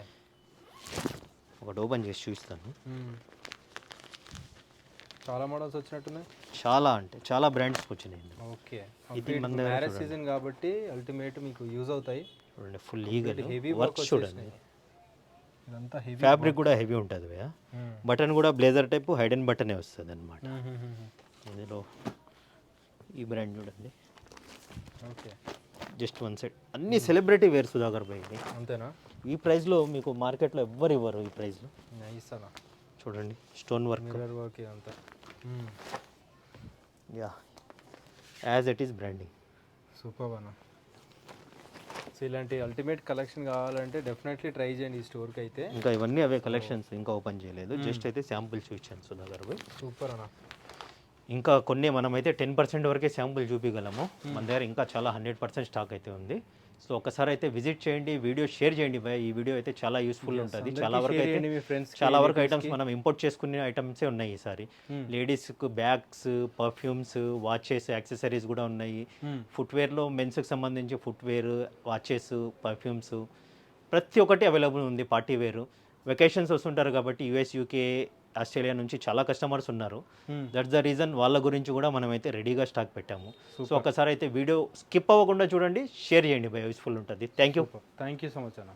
ఒకటి ఓపెన్ చేసి చూపిస్తాను. చాలా మోడల్స్ వచ్చినట్టున్నాయి. చాలా అంటే చాలా బ్రాండ్స్ వచ్చినాయి. ఓకే, మ్యారేజ్ సీజన్ కాబట్టి అల్టిమేట్ మీకు యూజ్ అవుతాయి. చూడండి, ఫుల్ ఈగల్ హెవీ వర్క్ చూడండి. ఇదంతా హెవీ, ఫ్యాబ్రిక్ కూడా హెవీ ఉంటుంది భయ్యా. బటన్ కూడా బ్లేజర్ టైప్ హైడెన్ బటనే వస్తుంది అనమాట. ఇందులో ఈ బ్రాండ్ చూడండి. Okay, just one set. అన్ని సెలబ్రిటీ వేర్ సుధాకర్ భాయ్. అంతేనా? ఈ ప్రైస్లో మీకు మార్కెట్లో ఎవ్వరు ఇవ్వరు ఈ ప్రైస్లో. నైస్ అన్న, చూడండి స్టోన్ వర్క్, మిర్రర్ వర్క్ ఇదంతా. Yeah, as it is branding. Super అన్న. సో ఇలాంటి అల్టిమేట్ కలెక్షన్ కావాలంటే డెఫినెట్లీ ట్రై చేయండి ఈ స్టోర్కి అయితే. ఇంకా ఇవన్నీ అవే కలెక్షన్స్, ఇంకా ఓపెన్ చేయలేదు, జస్ట్ అయితే శాంపుల్ చూపించాను సుధాకర్ భాయ్. సూపర్ అన్న. ఇంకా కొన్ని మనమైతే 10% వరకే శాంపుల్ చూపించగలము. మన దగ్గర ఇంకా చాలా 100% స్టాక్ అయితే ఉంది. సో ఒకసారి అయితే విజిట్ చేయండి, వీడియో షేర్ చేయండి భయ్. ఈ వీడియో అయితే చాలా యూస్ఫుల్ ఉంటుంది. చాలా వరకు ఐటమ్స్ మనం ఇంపోర్ట్ చేసుకునే ఐటమ్సే ఉన్నాయి ఈసారి. లేడీస్కు బ్యాగ్స్, పర్ఫ్యూమ్స్, వాచెస్, యాక్సెసరీస్ కూడా ఉన్నాయి. ఫుట్వేర్లో మెన్స్కి సంబంధించి ఫుట్వేర్, వాచెస్, పర్ఫ్యూమ్స్ ప్రతి ఒక్కటి అవైలబుల్ ఉంది. పార్టీ వేరు వెకేషన్స్ వస్తుంటారు కాబట్టి యూఎస్, యూకే, ఆస్ట్రేలియా నుంచి చాలా కస్టమర్స్ ఉన్నారు. దట్స్ ద రీజన్ వాళ్ళ గురించి కూడా మనం అయితే రెడీగా స్టాక్ పెట్టాము. సో ఒకసారి అయితే వీడియో స్కిప్ అవ్వకుండా చూడండి, షేర్ చేయండి భయ్, యూస్ఫుల్ ఉంటుంది. థ్యాంక్ యూ సో మచ్ అన్న.